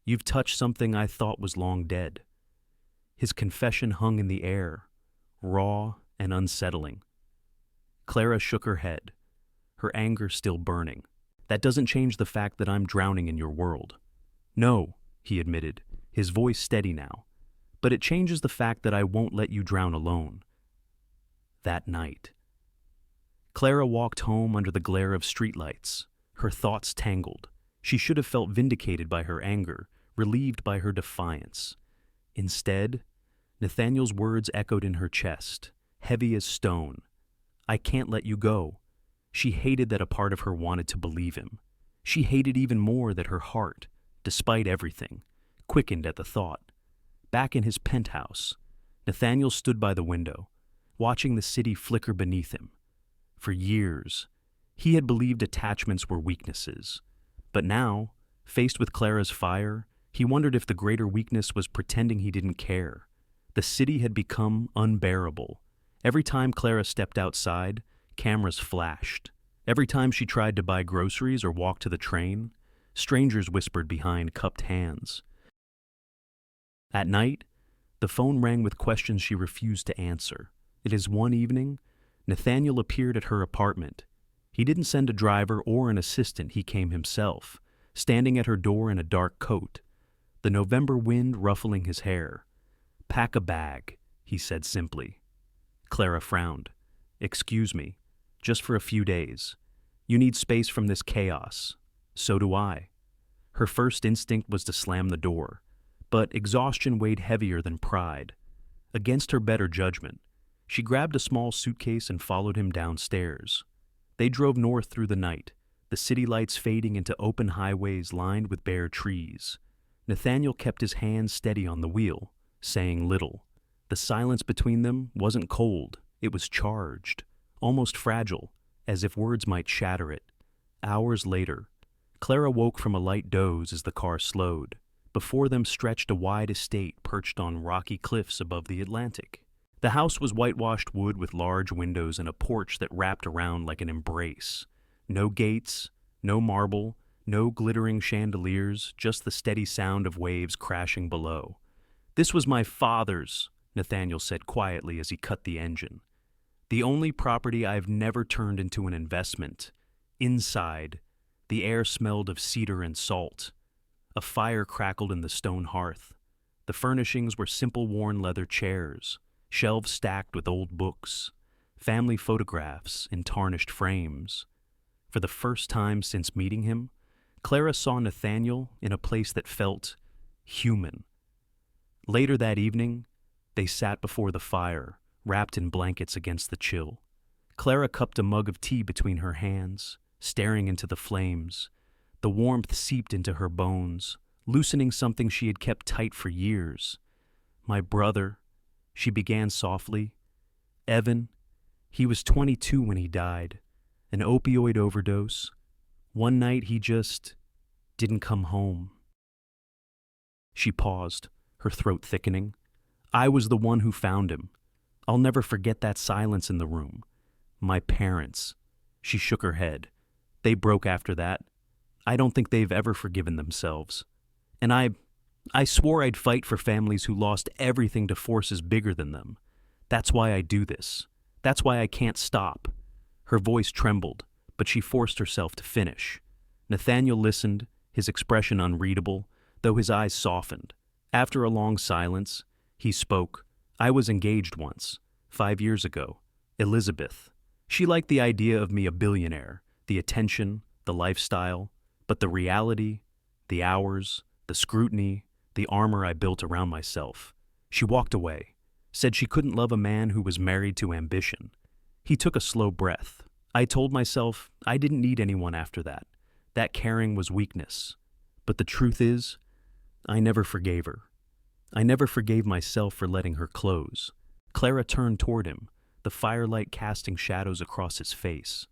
You've touched something I thought was long dead." His confession hung in the air, raw and unsettling. Clara shook her head, her anger still burning. "That doesn't change the fact that I'm drowning in your world." "No," he admitted, his voice steady now. "But it changes the fact that I won't let you drown alone." That night, Clara walked home under the glare of streetlights, her thoughts tangled. She should have felt vindicated by her anger, relieved by her defiance. Instead, Nathaniel's words echoed in her chest, heavy as stone. "I can't let you go." She hated that a part of her wanted to believe him. She hated even more that her heart, despite everything, quickened at the thought. Back in his penthouse, Nathaniel stood by the window, watching the city flicker beneath him. For years, he had believed attachments were weaknesses. But now, faced with Clara's fire, he wondered if the greater weakness was pretending he didn't care. The city had become unbearable. Every time Clara stepped outside, cameras flashed. Every time she tried to buy groceries or walk to the train, strangers whispered behind cupped hands. At night, the phone rang with questions she refused to answer. It is one evening, Nathaniel appeared at her apartment. He didn't send a driver or an assistant, he came himself, standing at her door in a dark coat, the November wind ruffling his hair. "Pack a bag," he said simply. Clara frowned. "Excuse me, just for a few days. You need space from this chaos. So do I." Her first instinct was to slam the door, but exhaustion weighed heavier than pride. Against her better judgment, she grabbed a small suitcase and followed him downstairs. They drove north through the night, the city lights fading into open highways lined with bare trees. Nathaniel kept his hands steady on the wheel, saying little. The silence between them wasn't cold, it was charged, almost fragile, as if words might shatter it. Hours later, Clara woke from a light doze as the car slowed. Before them stretched a wide estate perched on rocky cliffs above the Atlantic. The house was whitewashed wood with large windows and a porch that wrapped around like an embrace. No gates, no marble, no glittering chandeliers, just the steady sound of waves crashing below. "This was my father's," Nathaniel said quietly as he cut the engine. "The only property I've never turned into an investment. Inside, the air smelled of cedar and salt. A fire crackled in the stone hearth. The furnishings were simple worn leather chairs, shelves stacked with old books, family photographs in tarnished frames. For the first time since meeting him, Clara saw Nathaniel in a place that felt human. Later that evening, they sat before the fire, wrapped in blankets against the chill. Clara cupped a mug of tea between her hands, staring into the flames. The warmth seeped into her bones, loosening something she had kept tight for years. "My brother," she began softly. "Evan, he was 22 when he died. An opioid overdose. One night he just didn't come home." She paused, her throat thickening. "I was the one who found him. I'll never forget that silence in the room. My parents." She shook her head. "They broke after that. I don't think they've ever forgiven themselves. And I swore I'd fight for families who lost everything to forces bigger than them. That's why I do this. That's why I can't stop." Her voice trembled, but she forced herself to finish. Nathaniel listened, his expression unreadable, though his eyes softened. After a long silence, he spoke. "I was engaged once, 5 years ago. Elizabeth. She liked the idea of me a billionaire, the attention, the lifestyle, but the reality, the hours, the scrutiny, the armor I built around myself. She walked away, said she couldn't love a man who was married to ambition." He took a slow breath. "I told myself I didn't need anyone after that. That caring was weakness. But the truth is, I never forgave her. I never forgave myself for letting her close." Clara turned toward him, the firelight casting shadows across his face.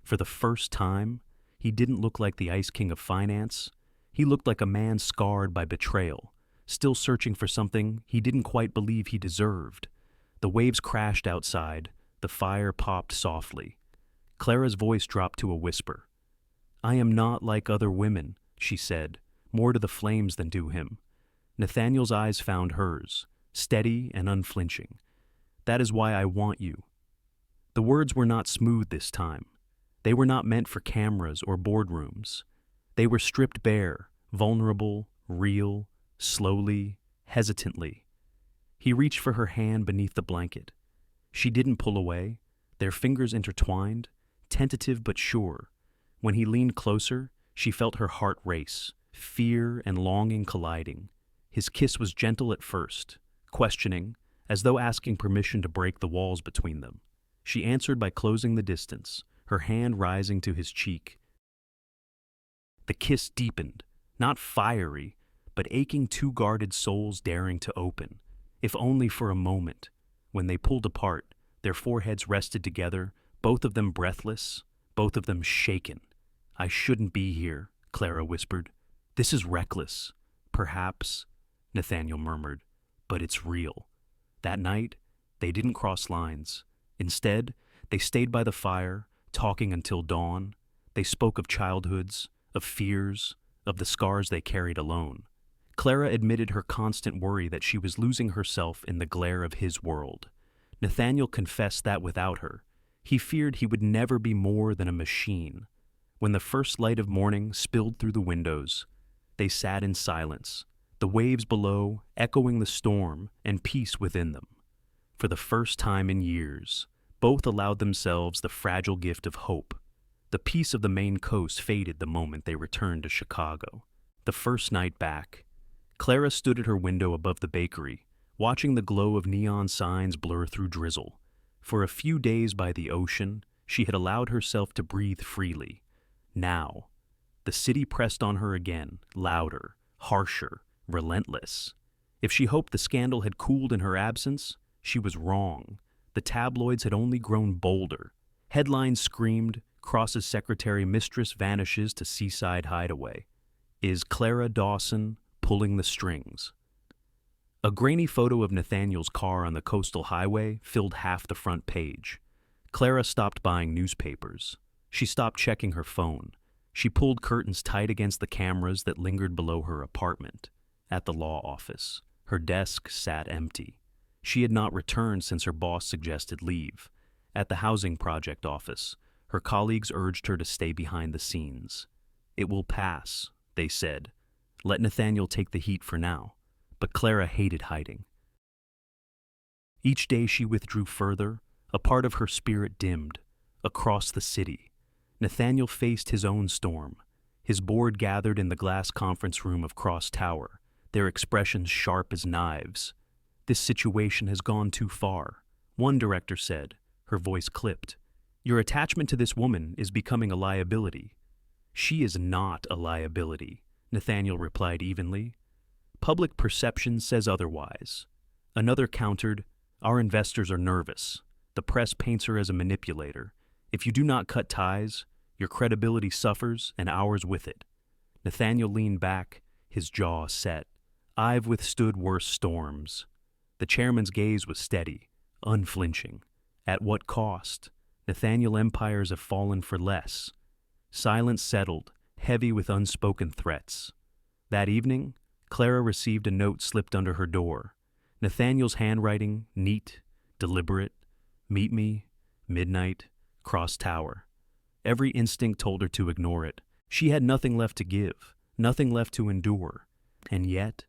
For the first time, he didn't look like the Ice King of finance. He looked like a man scarred by betrayal, still searching for something he didn't quite believe he deserved. The waves crashed outside, the fire popped softly. Clara's voice dropped to a whisper. "I am not like other women," she said, more to the flames than to him. Nathaniel's eyes found hers, steady and unflinching. "That is why I want you." The words were not smooth this time. They were not meant for cameras or boardrooms. They were stripped bare, vulnerable, real, slowly, hesitantly. He reached for her hand beneath the blanket. She didn't pull away, their fingers intertwined, tentative but sure. When he leaned closer, she felt her heart race, fear and longing colliding. His kiss was gentle at first, questioning, as though asking permission to break the walls between them. She answered by closing the distance, her hand rising to his cheek. The kiss deepened, not fiery, but aching two guarded souls daring to open. if only for a moment. When they pulled apart, their foreheads rested together, both of them breathless, both of them shaken. "I shouldn't be here," Clara whispered. "This is reckless." "Perhaps," Nathaniel murmured, "but it's real." That night, they didn't cross lines. Instead, they stayed by the fire, talking until dawn. They spoke of childhoods, of fears, of the scars they carried alone. Clara admitted her constant worry that she was losing herself in the glare of his world. Nathaniel confessed that without her, he feared he would never be more than a machine. When the first light of morning spilled through the windows, they sat in silence, the waves below echoing the storm and peace within them. For the first time in years, both allowed themselves the fragile gift of hope. The peace of the Maine coast faded the moment they returned to Chicago. The first night back, Clara stood at her window above the bakery, watching the glow of neon signs blur through drizzle. For a few days by the ocean, she had allowed herself to breathe freely. Now, the city pressed on her again, louder, harsher, relentless. If she hoped the scandal had cooled in her absence, she was wrong. The tabloids had only grown bolder. Headlines screamed, Cross's secretary mistress vanishes to seaside hideaway. Is Clara Dawson pulling the strings? A grainy photo of Nathaniel's car on the coastal highway filled half the front page. Clara stopped buying newspapers. She stopped checking her phone. She pulled curtains tight against the cameras that lingered below her apartment. At the law office, her desk sat empty. She had not returned since her boss suggested leave. At the housing project office, her colleagues urged her to stay behind the scenes. "It will pass," they said. "Let Nathaniel take the heat for now." But Clara hated hiding. Each day she withdrew further, a part of her spirit dimmed. Across the city, Nathaniel faced his own storm. His board gathered in the glass conference room of Cross Tower, their expressions sharp as knives. "This situation has gone too far," one director said, her voice clipped. "Your attachment to this woman is becoming a liability." "She is not a liability," Nathaniel replied evenly. "Public perception says otherwise." Another countered, "Our investors are nervous. The press paints her as a manipulator. If you do not cut ties, your credibility suffers and ours with it." Nathaniel leaned back, his jaw set. "I've withstood worse storms." The chairman's gaze was steady, unflinching. "At what cost? Nathaniel empires have fallen for less." Silence settled, heavy with unspoken threats. That evening, Clara received a note slipped under her door. Nathaniel's handwriting, neat, deliberate. "Meet me, midnight, Cross Tower." Every instinct told her to ignore it. She had nothing left to give, nothing left to endure. And yet,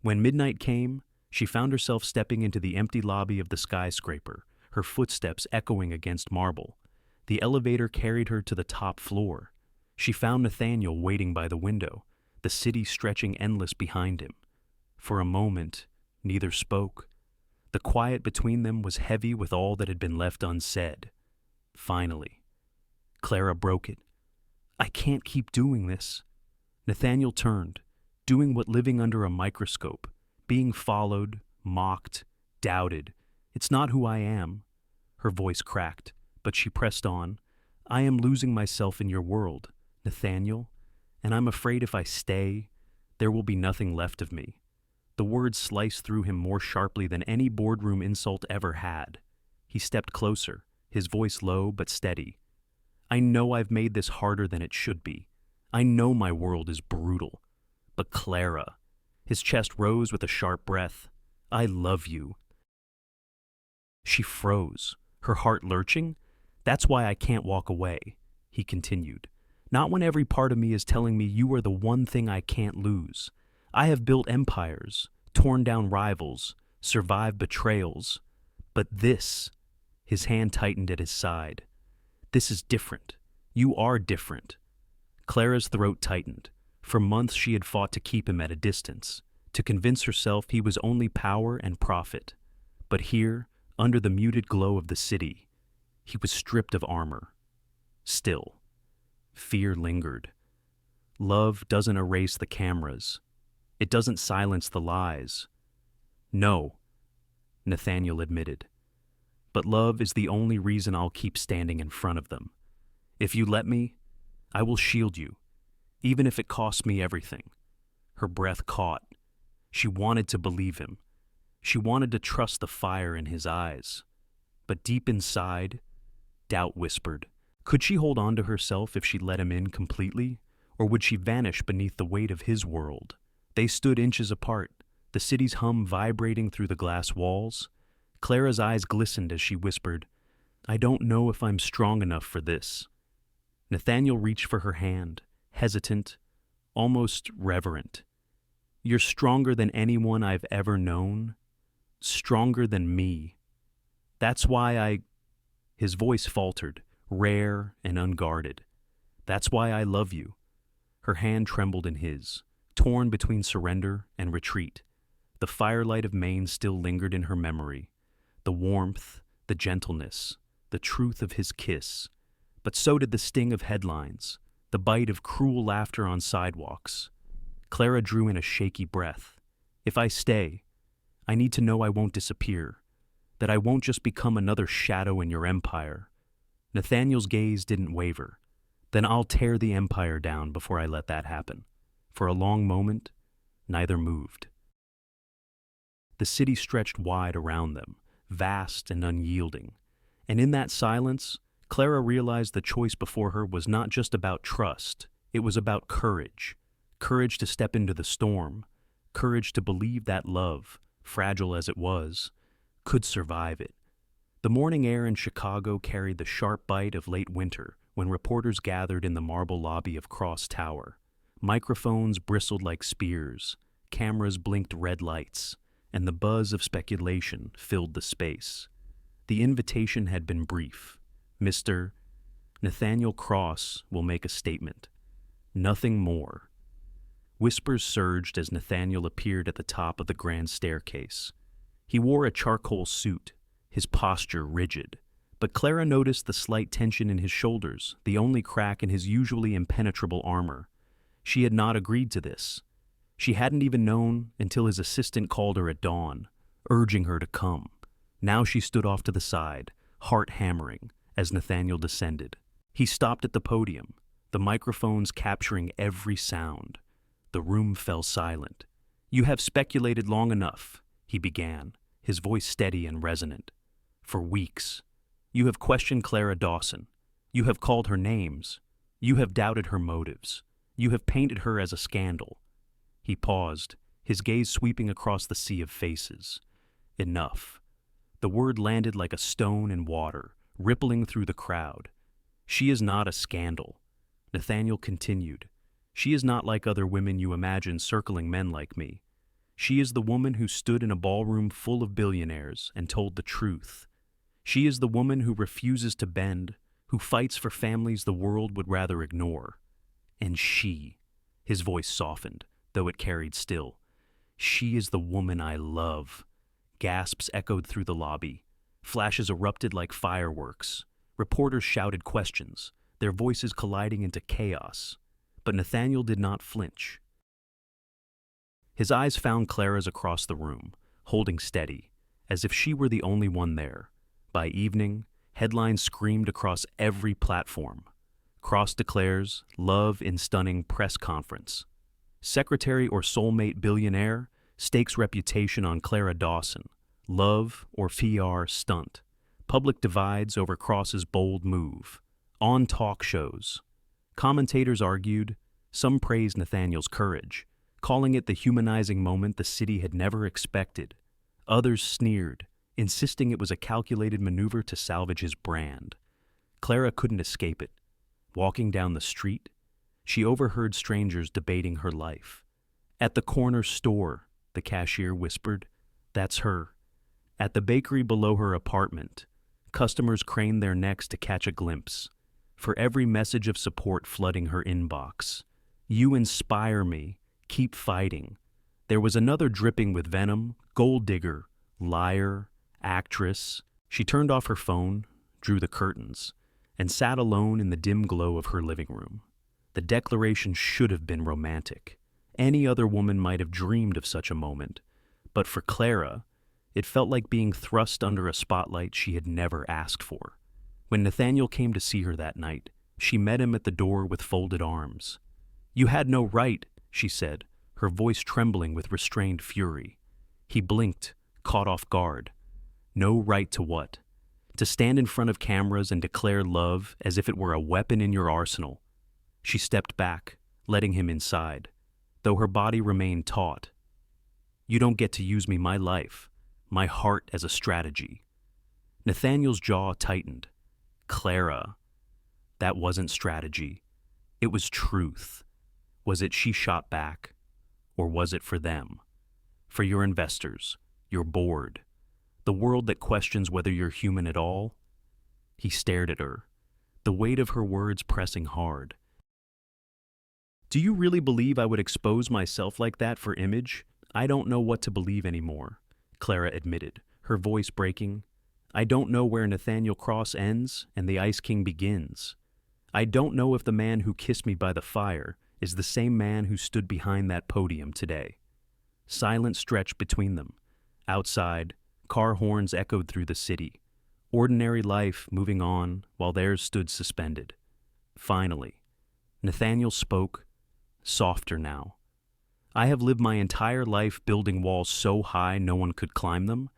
when midnight came, she found herself stepping into the empty lobby of the skyscraper, her footsteps echoing against marble. The elevator carried her to the top floor. She found Nathaniel waiting by the window, the city stretching endless behind him. For a moment, neither spoke. The quiet between them was heavy with all that had been left unsaid. Finally, Clara broke it. "I can't keep doing this." Nathaniel turned, doing what living under a microscope, being followed, mocked, doubted. "It's not who I am." Her voice cracked, but she pressed on. "I am losing myself in your world, Nathaniel, and I'm afraid if I stay, there will be nothing left of me." The words sliced through him more sharply than any boardroom insult ever had. He stepped closer, his voice low but steady. "I know I've made this harder than it should be. I know my world is brutal. But Clara," his chest rose with a sharp breath, "I love you." She froze, her heart lurching. "That's why I can't walk away," he continued. "Not when every part of me is telling me you are the one thing I can't lose. I have built empires, torn down rivals, survived betrayals. But this," his hand tightened at his side, "this is different. You are different." Clara's throat tightened. For months she had fought to keep him at a distance, to convince herself he was only power and profit. But here, under the muted glow of the city, he was stripped of armor. Still, fear lingered. Love doesn't erase the cameras. It doesn't silence the lies. "No," Nathaniel admitted. "But love is the only reason I'll keep standing in front of them. If you let me, I will shield you, even if it costs me everything." Her breath caught. She wanted to believe him. She wanted to trust the fire in his eyes. But deep inside, doubt whispered. Could she hold on to herself if she let him in completely? Or would she vanish beneath the weight of his world? They stood inches apart, the city's hum vibrating through the glass walls. Clara's eyes glistened as she whispered, "I don't know if I'm strong enough for this." Nathaniel reached for her hand, hesitant, almost reverent. "You're stronger than anyone I've ever known. Stronger than me. That's why I—" His voice faltered, rare and unguarded. "That's why I love you." Her hand trembled in his, torn between surrender and retreat. The firelight of Maine still lingered in her memory. The warmth, the gentleness, the truth of his kiss. But so did the sting of headlines, the bite of cruel laughter on sidewalks. Clara drew in a shaky breath. "If I stay, I need to know I won't disappear, that I won't just become another shadow in your empire." Nathaniel's gaze didn't waver. "Then I'll tear the empire down before I let that happen." For a long moment, neither moved. The city stretched wide around them, vast and unyielding. And in that silence, Clara realized the choice before her was not just about trust, it was about courage. Courage to step into the storm, courage to believe that love, fragile as it was, could survive it. The morning air in Chicago carried the sharp bite of late winter when reporters gathered in the marble lobby of Cross Tower. Microphones bristled like spears, cameras blinked red lights, and the buzz of speculation filled the space. The invitation had been brief. Mr. Nathaniel Cross will make a statement. Nothing more. Whispers surged as Nathaniel appeared at the top of the grand staircase. He wore a charcoal suit, his posture rigid, but Clara noticed the slight tension in his shoulders, the only crack in his usually impenetrable armor. She had not agreed to this. She hadn't even known until his assistant called her at dawn, urging her to come. Now she stood off to the side, heart hammering, as Nathaniel descended. He stopped at the podium, the microphones capturing every sound. The room fell silent. "You have speculated long enough," he began, his voice steady and resonant. "For weeks. You have questioned Clara Dawson. You have called her names. You have doubted her motives. You have painted her as a scandal." He paused, his gaze sweeping across the sea of faces. Enough. The word landed like a stone in water, rippling through the crowd. "She is not a scandal," Nathaniel continued. "She is not like other women you imagine circling men like me. She is the woman who stood in a ballroom full of billionaires and told the truth. She is the woman who refuses to bend, who fights for families the world would rather ignore. And she," his voice softened, though it carried still, "she is the woman I love." Gasps echoed through the lobby. Flashes erupted like fireworks. Reporters shouted questions, their voices colliding into chaos. But Nathaniel did not flinch. His eyes found Clara's across the room, holding steady, as if she were the only one there. By evening, headlines screamed across every platform. Cross declares, love in stunning press conference. Secretary or soulmate billionaire stakes reputation on Clara Dawson. Love or PR stunt. Public divides over Cross's bold move. On talk shows. Commentators argued, some praised Nathaniel's courage, calling it the humanizing moment the city had never expected. Others sneered, insisting it was a calculated maneuver to salvage his brand. Clara couldn't escape it. Walking down the street, she overheard strangers debating her life. "At the corner store," the cashier whispered, "that's her." At the bakery below her apartment, customers craned their necks to catch a glimpse. For every message of support flooding her inbox. "You inspire me. Keep fighting." There was another dripping with venom, gold digger, liar, actress. She turned off her phone, drew the curtains, and sat alone in the dim glow of her living room. The declaration should have been romantic. Any other woman might have dreamed of such a moment. But for Clara, It felt like being thrust under a spotlight she had never asked for. When Nathaniel came to see her that night, she met him at the door with folded arms. "You had no right," she said, her voice trembling with restrained fury. He blinked, caught off guard. No right to what? To stand in front of cameras and declare love as if it were a weapon in your arsenal. She stepped back, letting him inside, though her body remained taut. "You don't get to use me, my life, my heart as a strategy." Nathaniel's jaw tightened. Clara. That wasn't strategy. It was truth. Was it she shot back? Or was it for them? For your investors, your board, the world that questions whether you're human at all? He stared at her, the weight of her words pressing hard. "Do you really believe I would expose myself like that for image? I don't know what to believe anymore," Clara admitted, her voice breaking. "I don't know where Nathaniel Cross ends and the Ice King begins. I don't know if the man who kissed me by the fire is the same man who stood behind that podium today." Silence stretched between them. Outside, car horns echoed through the city. Ordinary life moving on while theirs stood suspended. Finally, Nathaniel spoke, softer now. "I have lived my entire life building walls so high no one could climb them,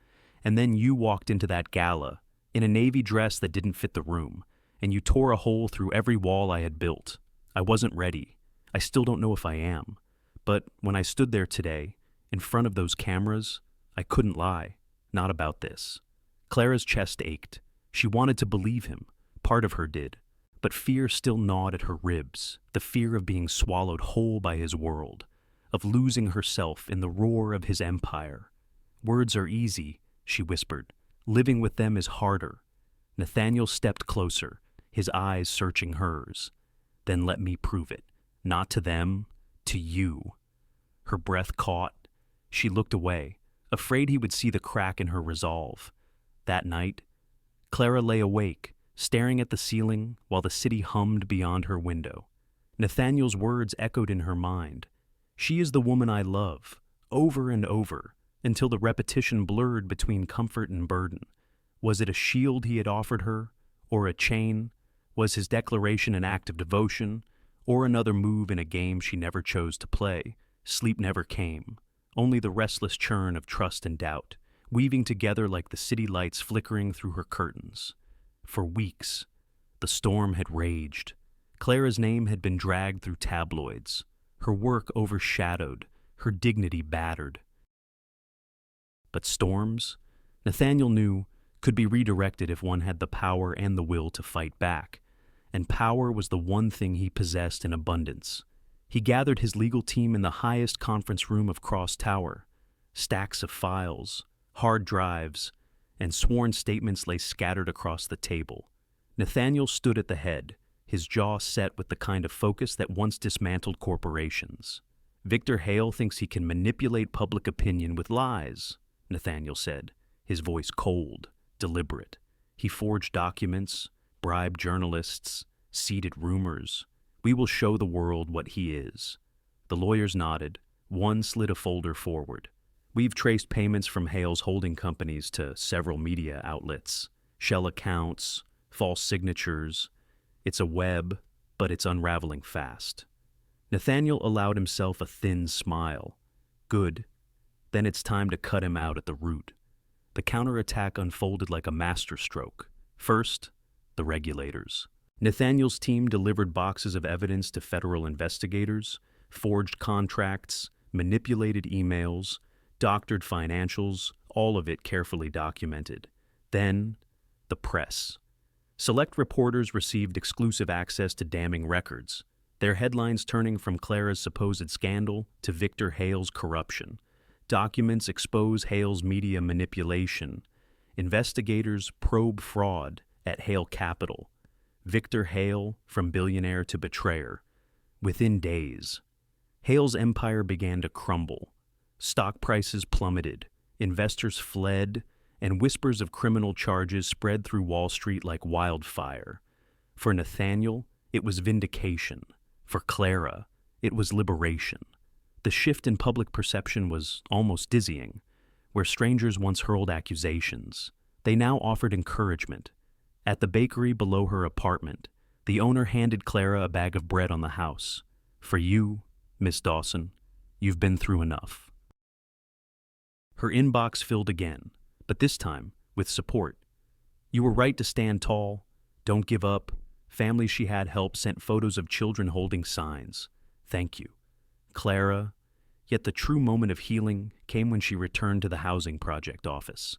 and then you walked into that gala, in a navy dress that didn't fit the room, and you tore a hole through every wall I had built. I wasn't ready. I still don't know if I am. But when I stood there today, in front of those cameras, I couldn't lie. Not about this." Clara's chest ached. She wanted to believe him. Part of her did. But fear still gnawed at her ribs, the fear of being swallowed whole by his world, of losing herself in the roar of his empire. "Words are easy," she whispered. "Living with them is harder." Nathaniel stepped closer, his eyes searching hers. "Then let me prove it. Not to them, to you." Her breath caught. She looked away, afraid he would see the crack in her resolve. That night, Clara lay awake, staring at the ceiling while the city hummed beyond her window. Nathaniel's words echoed in her mind. "She is the woman I love," over and over, until the repetition blurred between comfort and burden. Was it a shield he had offered her, or a chain? Was his declaration an act of devotion, or another move in a game she never chose to play? Sleep never came, only the restless churn of trust and doubt, weaving together like the city lights flickering through her curtains. For weeks, the storm had raged. Clara's name had been dragged through tabloids, her work overshadowed, her dignity battered. But storms, Nathaniel knew, could be redirected if one had the power and the will to fight back. And power was the one thing he possessed in abundance. He gathered his legal team in the highest conference room of Cross Tower. Stacks of files, hard drives, and sworn statements lay scattered across the table. Nathaniel stood at the head, his jaw set with the kind of focus that once dismantled corporations. "Victor Hale thinks he can manipulate public opinion with lies," Nathaniel said, his voice cold, deliberate. "He forged documents, bribed journalists, seeded rumors. We will show the world what he is." The lawyers nodded. One slid a folder forward. "We've traced payments from Hale's holding companies to several media outlets. Shell accounts, false signatures. It's a web, but it's unraveling fast." Nathaniel allowed himself a thin smile. "Good. Then it's time to cut him out at the root." The counterattack unfolded like a masterstroke. First, the regulators. Nathaniel's team delivered boxes of evidence to federal investigators, forged contracts, manipulated emails, doctored financials, all of it carefully documented. Then, the press. Select reporters received exclusive access to damning records, their headlines turning from Clara's supposed scandal to Victor Hale's corruption. Documents expose Hale's media manipulation. Investigators probe fraud at Hale Capital. Victor Hale from billionaire to betrayer. Within days, Hale's empire began to crumble. Stock prices plummeted, investors fled, and whispers of criminal charges spread through Wall Street like wildfire. For Nathaniel, it was vindication. For Clara, it was liberation. The shift in public perception was almost dizzying. Where strangers once hurled accusations, they now offered encouragement. At the bakery below her apartment, the owner handed Clara a bag of bread on the house. "For you, Miss Dawson, you've been through enough." Her inbox filled again, but this time with support. "You were right to stand tall. Don't give up." Families she had helped sent photos of children holding signs. "Thank you, Clara." Yet the true moment of healing came when she returned to the housing project office.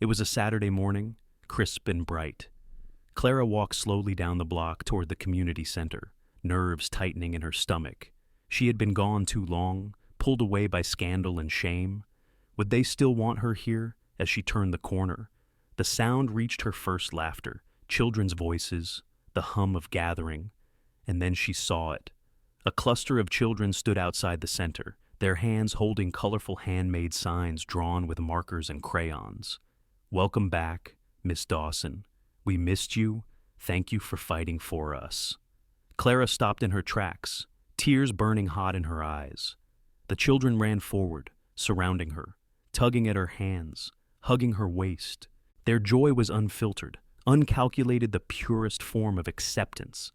It was a Saturday morning, crisp and bright. Clara walked slowly down the block toward the community center, nerves tightening in her stomach. She had been gone too long, pulled away by scandal and shame. Would they still want her here as she turned the corner? The sound reached her first laughter, children's voices, the hum of gathering, and then she saw it. A cluster of children stood outside the center, their hands holding colorful handmade signs drawn with markers and crayons. "Welcome back, Miss Dawson. We missed you. Thank you for fighting for us." Clara stopped in her tracks, tears burning hot in her eyes. The children ran forward, surrounding her, tugging at her hands, hugging her waist. Their joy was unfiltered, uncalculated, the purest form of acceptance.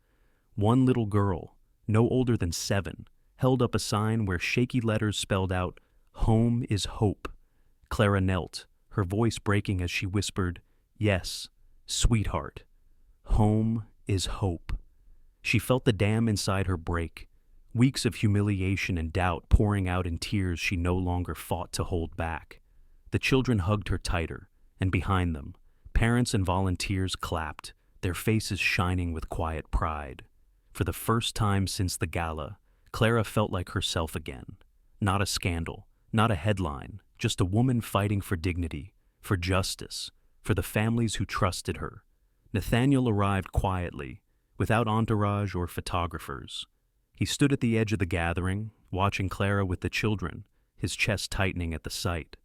One little girl, no older than 7, held up a sign where shaky letters spelled out, "Home is hope." Clara knelt, her voice breaking as she whispered, "Yes, sweetheart, home is hope." She felt the dam inside her break, weeks of humiliation and doubt pouring out in tears she no longer fought to hold back. The children hugged her tighter, and behind them, parents and volunteers clapped, their faces shining with quiet pride. For the first time since the gala, Clara felt like herself again. Not a scandal, not a headline, just a woman fighting for dignity, for justice, for the families who trusted her. Nathaniel arrived quietly, without entourage or photographers. He stood at the edge of the gathering, watching Clara with the children, his chest tightening at the sight.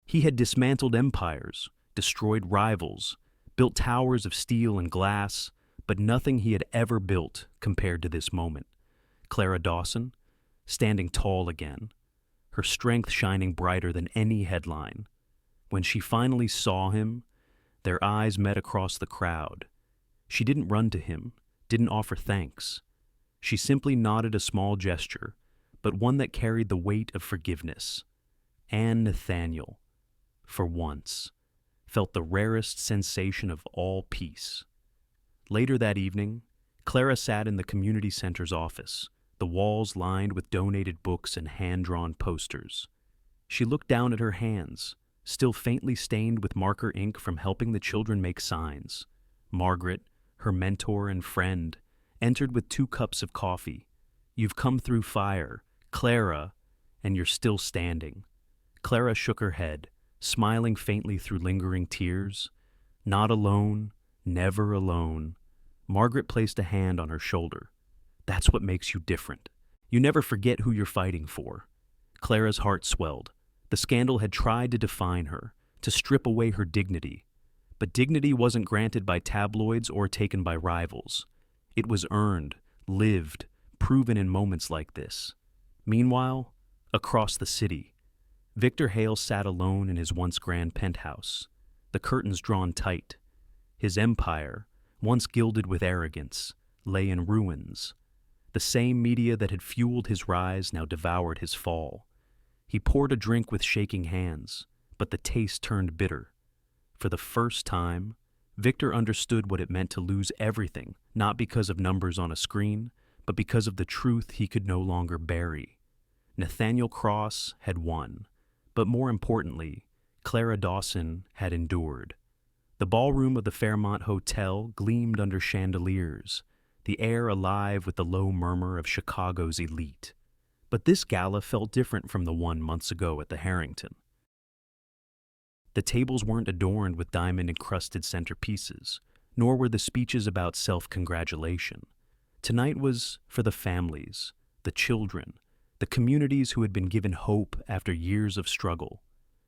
He had dismantled empires, destroyed rivals, built towers of steel and glass, but nothing he had ever built compared to this moment. Clara Dawson, standing tall again, her strength shining brighter than any headline. When she finally saw him, their eyes met across the crowd. She didn't run to him, didn't offer thanks. She simply nodded a small gesture, but one that carried the weight of forgiveness. And Nathaniel, for once, felt the rarest sensation of all peace. Later that evening, Clara sat in the community center's office, the walls lined with donated books and hand-drawn posters. She looked down at her hands, still faintly stained with marker ink from helping the children make signs. Margaret, her mentor and friend, entered with 2 cups of coffee. "You've come through fire, Clara, and you're still standing." Clara shook her head, smiling faintly through lingering tears. "Not alone, never alone." Margaret placed a hand on her shoulder. "That's what makes you different. You never forget who you're fighting for." Clara's heart swelled. The scandal had tried to define her, to strip away her dignity. But dignity wasn't granted by tabloids or taken by rivals. It was earned, lived, proven in moments like this. Meanwhile, across the city, Victor Hale sat alone in his once grand penthouse, the curtains drawn tight. His empire, once gilded with arrogance, lay in ruins. The same media that had fueled his rise now devoured his fall. He poured a drink with shaking hands, but the taste turned bitter. For the first time, Victor understood what it meant to lose everything, not because of numbers on a screen, but because of the truth he could no longer bury. Nathaniel Cross had won, but more importantly, Clara Dawson had endured. The ballroom of the Fairmont Hotel gleamed under chandeliers, the air alive with the low murmur of Chicago's elite. But this gala felt different from the one months ago at the Harrington. The tables weren't adorned with diamond-encrusted centerpieces, nor were the speeches about self-congratulation. Tonight was for the families, the children, the communities who had been given hope after years of struggle.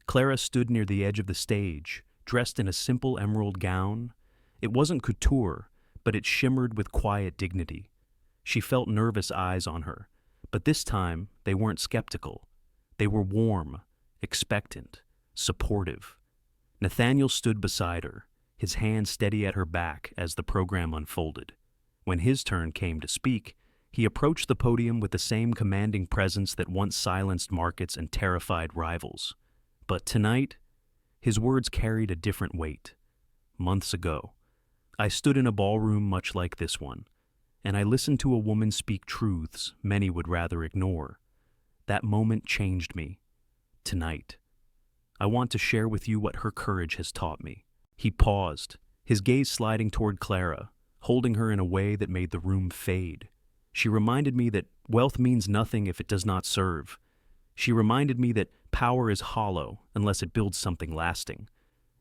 Clara stood near the edge of the stage, dressed in a simple emerald gown. It wasn't couture, but it shimmered with quiet dignity. She felt nervous eyes on her, but this time they weren't skeptical. They were warm, expectant, supportive. Nathaniel stood beside her, his hand steady at her back as the program unfolded. When his turn came to speak, he approached the podium with the same commanding presence that once silenced markets and terrified rivals. But tonight, his words carried a different weight. Months ago, I stood in a ballroom much like this one, and I listened to a woman speak truths many would rather ignore. That moment changed me. Tonight, I want to share with you what her courage has taught me. He paused, his gaze sliding toward Clara, holding her in a way that made the room fade. She reminded me that wealth means nothing if it does not serve. She reminded me that power is hollow unless it builds something lasting.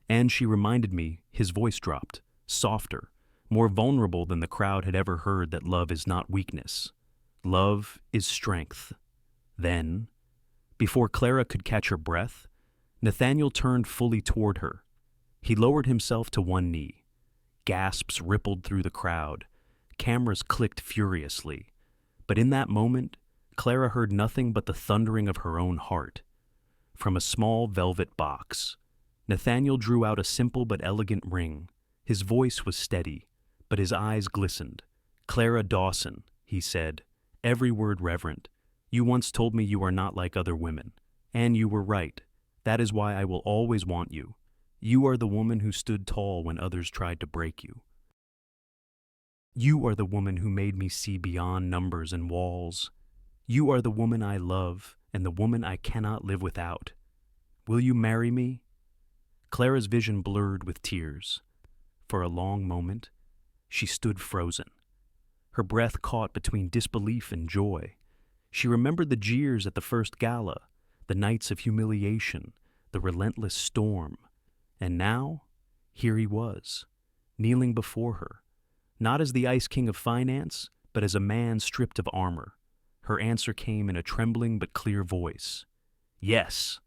And she reminded me, his voice dropped, softer, more vulnerable than the crowd had ever heard, that love is not weakness. Love is strength. Then, before Clara could catch her breath, Nathaniel turned fully toward her. He lowered himself to one knee. Gasps rippled through the crowd. Cameras clicked furiously. But in that moment, Clara heard nothing but the thundering of her own heart. From a small velvet box, Nathaniel drew out a simple but elegant ring. His voice was steady, but his eyes glistened. "Clara Dawson," he said, every word reverent. "You once told me you are not like other women. And you were right. That is why I will always want you. You are the woman who stood tall when others tried to break you. You are the woman who made me see beyond numbers and walls. You are the woman I love and the woman I cannot live without. Will you marry me?" Clara's vision blurred with tears. For a long moment, she stood frozen. Her breath caught between disbelief and joy. She remembered the jeers at the first gala, the nights of humiliation, the relentless storm. And now, here he was, kneeling before her, not as the Ice King of finance, but as a man stripped of armor. Her answer came in a trembling but clear voice. "Yes."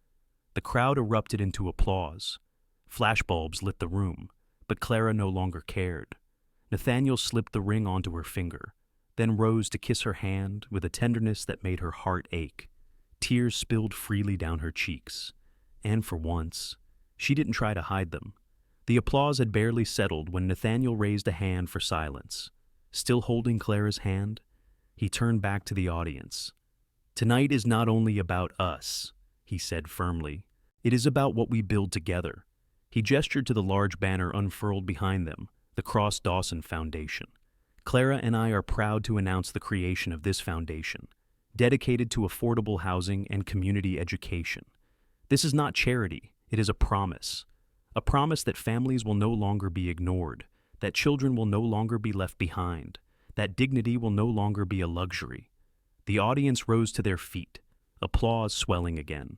The crowd erupted into applause. Flashbulbs lit the room, but Clara no longer cared. Nathaniel slipped the ring onto her finger, then rose to kiss her hand with a tenderness that made her heart ache. Tears spilled freely down her cheeks, and for once, she didn't try to hide them. The applause had barely settled when Nathaniel raised a hand for silence. Still holding Clara's hand, he turned back to the audience. "Tonight is not only about us," he said firmly. "It is about what we build together." He gestured to the large banner unfurled behind them, the Cross Dawson Foundation. "Clara and I are proud to announce the creation of this foundation, dedicated to affordable housing and community education. This is not charity, it is a promise that families will no longer be ignored, that children will no longer be left behind, that dignity will no longer be a luxury." The audience rose to their feet, applause swelling again.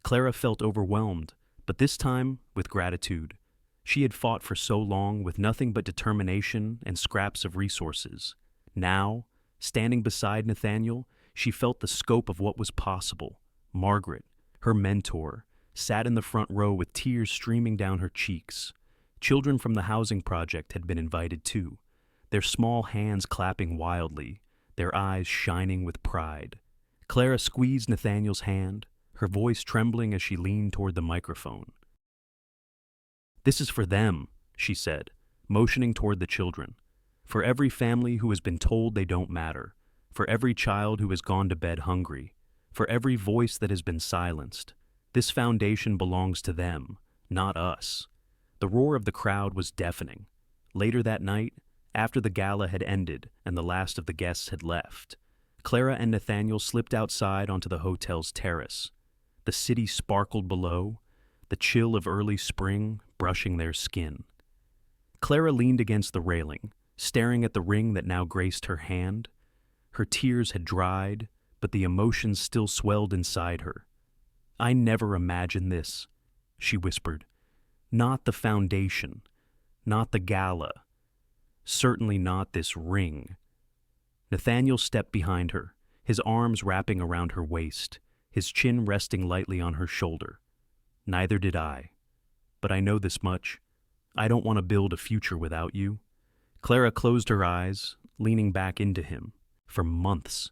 Clara felt overwhelmed, but this time with gratitude. She had fought for so long with nothing but determination and scraps of resources. Now, standing beside Nathaniel, she felt the scope of what was possible. Margaret, her mentor, sat in the front row with tears streaming down her cheeks. Children from the housing project had been invited too, their small hands clapping wildly, their eyes shining with pride. Clara squeezed Nathaniel's hand, her voice trembling as she leaned toward the microphone. "This is for them," she said, motioning toward the children. "For every family who has been told they don't matter, for every child who has gone to bed hungry, for every voice that has been silenced. This foundation belongs to them, not us." The roar of the crowd was deafening. Later that night, after the gala had ended and the last of the guests had left, Clara and Nathaniel slipped outside onto the hotel's terrace. The city sparkled below, the chill of early spring brushing their skin. Clara leaned against the railing, staring at the ring that now graced her hand. Her tears had dried, but the emotions still swelled inside her. "I never imagined this," she whispered. "Not the foundation, not the gala, certainly not this ring." Nathaniel stepped behind her, his arms wrapping around her waist, his chin resting lightly on her shoulder. "Neither did I. But I know this much. I don't want to build a future without you." Clara closed her eyes, leaning back into him. For months,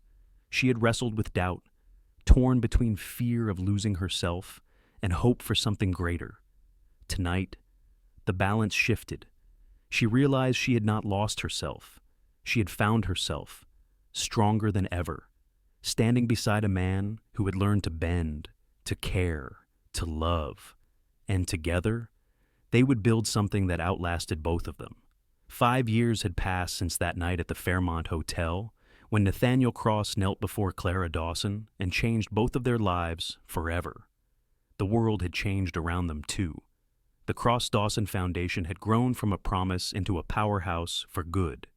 she had wrestled with doubt, torn between fear of losing herself and hope for something greater. Tonight, the balance shifted. She realized she had not lost herself. She had found herself, stronger than ever, standing beside a man who had learned to bend, to care, to love, and together, they would build something that outlasted both of them. 5 years had passed since that night at the Fairmont Hotel, when Nathaniel Cross knelt before Clara Dawson and changed both of their lives forever. The world had changed around them too. The Cross-Dawson Foundation had grown from a promise into a powerhouse for good.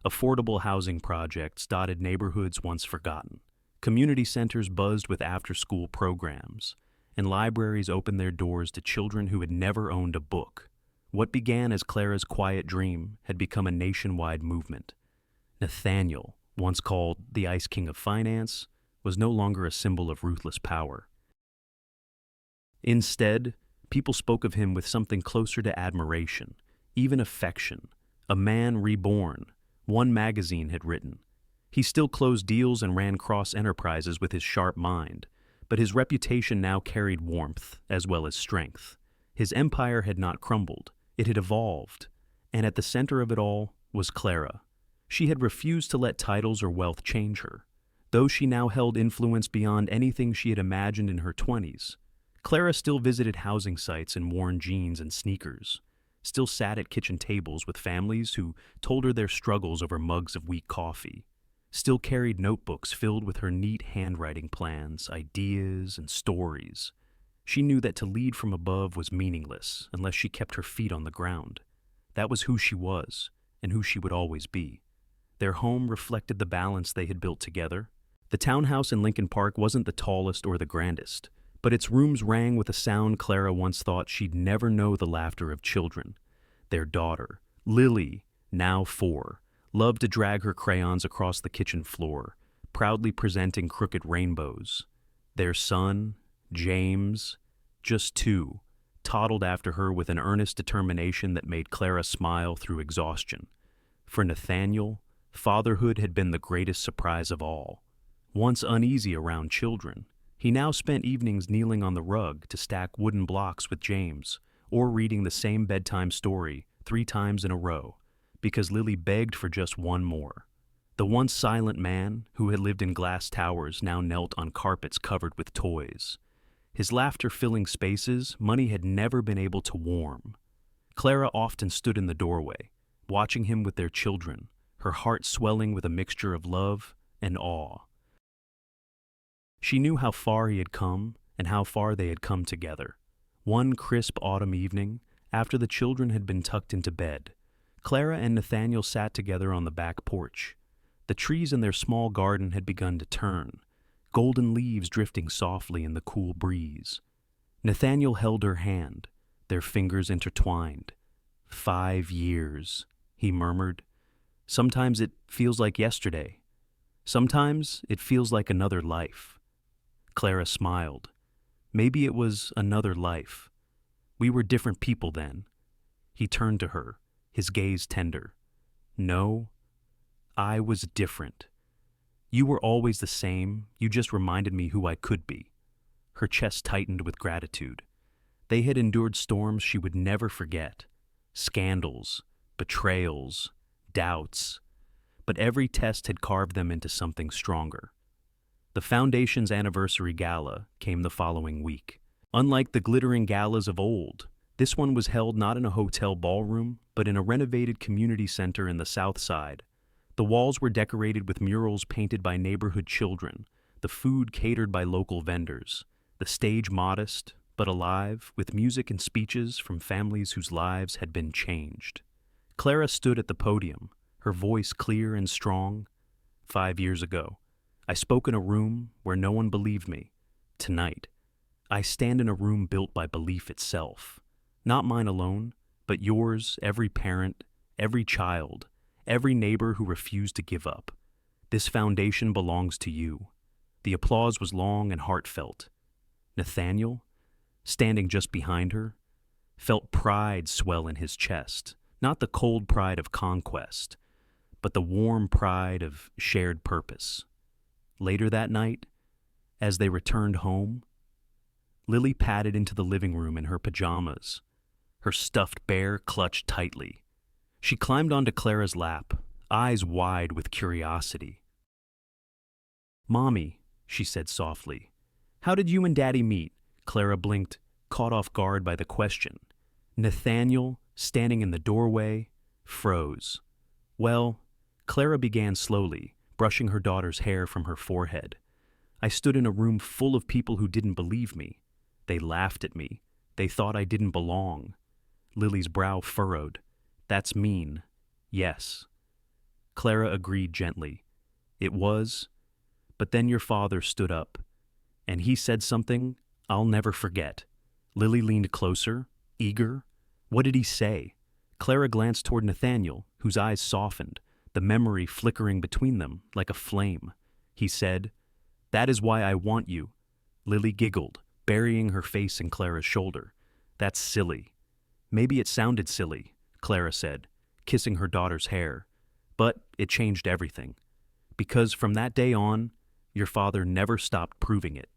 Affordable housing projects dotted neighborhoods once forgotten. Community centers buzzed with after-school programs, and libraries opened their doors to children who had never owned a book. What began as Clara's quiet dream had become a nationwide movement. Nathaniel, once called the Ice King of Finance, was no longer a symbol of ruthless power. Instead, people spoke of him with something closer to admiration, even affection. A man reborn, one magazine had written. He still closed deals and ran Cross Enterprises with his sharp mind, but his reputation now carried warmth as well as strength. His empire had not crumbled, it had evolved, and at the center of it all was Clara. She had refused to let titles or wealth change her, though she now held influence beyond anything she had imagined in her 20s. Clara still visited housing sites in worn jeans and sneakers, still sat at kitchen tables with families who told her their struggles over mugs of weak coffee, still carried notebooks filled with her neat handwriting plans, ideas, and stories. She knew that to lead from above was meaningless unless she kept her feet on the ground. That was who she was, and who she would always be. Their home reflected the balance they had built together. The townhouse in Lincoln Park wasn't the tallest or the grandest, but its rooms rang with a sound Clara once thought she'd never know: the laughter of children. Their daughter, Lily, now 4, loved to drag her crayons across the kitchen floor, proudly presenting crooked rainbows. Their son, James, just 2, toddled after her with an earnest determination that made Clara smile through exhaustion. For Nathaniel, fatherhood had been the greatest surprise of all. Once uneasy around children, he now spent evenings kneeling on the rug to stack wooden blocks with James, or reading the same bedtime story 3 times in a row, because Lily begged for just one more. The once silent man, who had lived in glass towers, now knelt on carpets covered with toys. His laughter filling spaces money had never been able to warm. Clara often stood in the doorway, watching him with their children, her heart swelling with a mixture of love and awe. She knew how far he had come and how far they had come together. One crisp autumn evening, after the children had been tucked into bed, Clara and Nathaniel sat together on the back porch. The trees in their small garden had begun to turn, golden leaves drifting softly in the cool breeze. Nathaniel held her hand, their fingers intertwined. 5 years, he murmured. Sometimes it feels like yesterday. Sometimes it feels like another life. Clara smiled. Maybe it was another life. We were different people then. He turned to her, his gaze tender. No, I was different. You were always the same, you just reminded me who I could be. Her chest tightened with gratitude. They had endured storms she would never forget. Scandals, betrayals, doubts. But every test had carved them into something stronger. The Foundation's anniversary gala came the following week. Unlike the glittering galas of old, this one was held not in a hotel ballroom, but in a renovated community center in the South Side. The walls were decorated with murals painted by neighborhood children, the food catered by local vendors, the stage modest, but alive, with music and speeches from families whose lives had been changed. Clara stood at the podium, her voice clear and strong. 5 years ago, I spoke in a room where no one believed me. Tonight, I stand in a room built by belief itself. Not mine alone, but yours, every parent, every child, every neighbor who refused to give up. This foundation belongs to you. The applause was long and heartfelt. Nathaniel, standing just behind her, felt pride swell in his chest, not the cold pride of conquest, but the warm pride of shared purpose. Later that night, as they returned home, Lily padded into the living room in her pajamas, her stuffed bear clutched tightly. She climbed onto Clara's lap, eyes wide with curiosity. "Mommy," she said softly, "how did you and Daddy meet?" Clara blinked, caught off guard by the question. Nathaniel, standing in the doorway, froze. "Well," Clara began slowly, brushing her daughter's hair from her forehead. "I stood in a room full of people who didn't believe me. They laughed at me. They thought I didn't belong." Lily's brow furrowed. "That's mean." "Yes." Clara agreed gently. "It was. But then your father stood up, and he said something I'll never forget." Lily leaned closer, eager. "What did he say?" Clara glanced toward Nathaniel, whose eyes softened, the memory flickering between them like a flame. He said, "That is why I want you." Lily giggled, burying her face in Clara's shoulder. "That's silly." "Maybe it sounded silly," Clara said, kissing her daughter's hair. "But it changed everything. Because from that day on, your father never stopped proving it."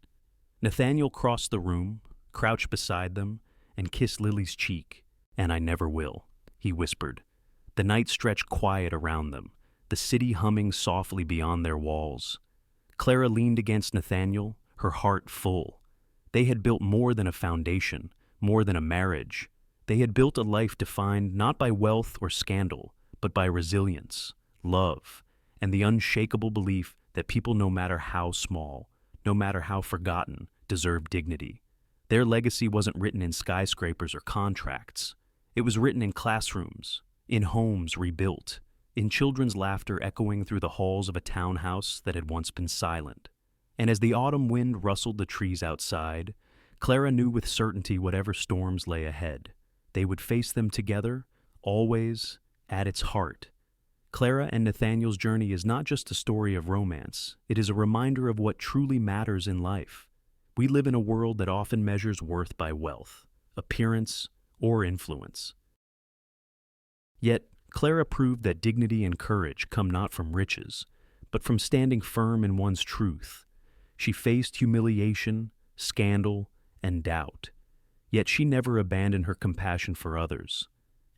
Nathaniel crossed the room, crouched beside them, and kissed Lily's cheek. "And I never will," he whispered. The night stretched quiet around them, the city humming softly beyond their walls. Clara leaned against Nathaniel, her heart full. They had built more than a foundation, more than a marriage. They had built a life defined not by wealth or scandal, but by resilience, love, and the unshakable belief that people, no matter how small, no matter how forgotten, deserve dignity. Their legacy wasn't written in skyscrapers or contracts. It was written in classrooms, in homes rebuilt, in children's laughter echoing through the halls of a townhouse that had once been silent. And as the autumn wind rustled the trees outside, Clara knew with certainty whatever storms lay ahead, they would face them together, always, at its heart. Clara and Nathaniel's journey is not just a story of romance, it is a reminder of what truly matters in life. We live in a world that often measures worth by wealth, appearance, or influence. Yet, Clara proved that dignity and courage come not from riches, but from standing firm in one's truth. She faced humiliation, scandal, and doubt, yet she never abandoned her compassion for others.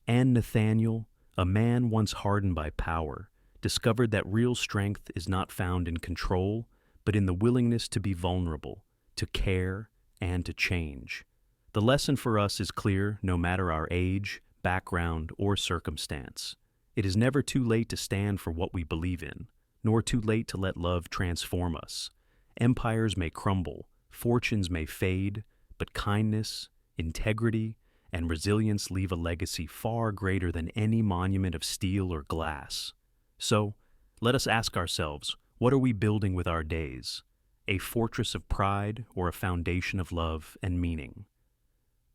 And Nathaniel, a man once hardened by power, discovered that real strength is not found in control, but in the willingness to be vulnerable, to care, and to change. The lesson for us is clear no matter our age, background, or circumstance. It is never too late to stand for what we believe in, nor too late to let love transform us. Empires may crumble, fortunes may fade, but kindness, integrity, and resilience leave a legacy far greater than any monument of steel or glass. So, let us ask ourselves, what are we building with our days? A fortress of pride or a foundation of love and meaning?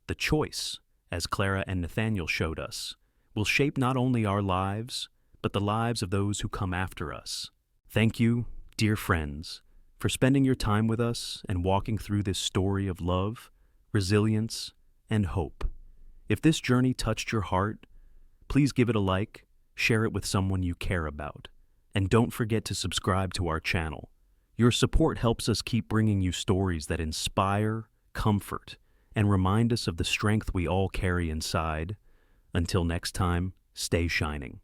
The choice, as Clara and Nathaniel showed us, will shape not only our lives, but the lives of those who come after us. Thank you, dear friends, for spending your time with us and walking through this story of love, resilience, and hope. If this journey touched your heart, please give it a like, share it with someone you care about, and don't forget to subscribe to our channel. Your support helps us keep bringing you stories that inspire, comfort, and remind us of the strength we all carry inside. Until next time, stay shining.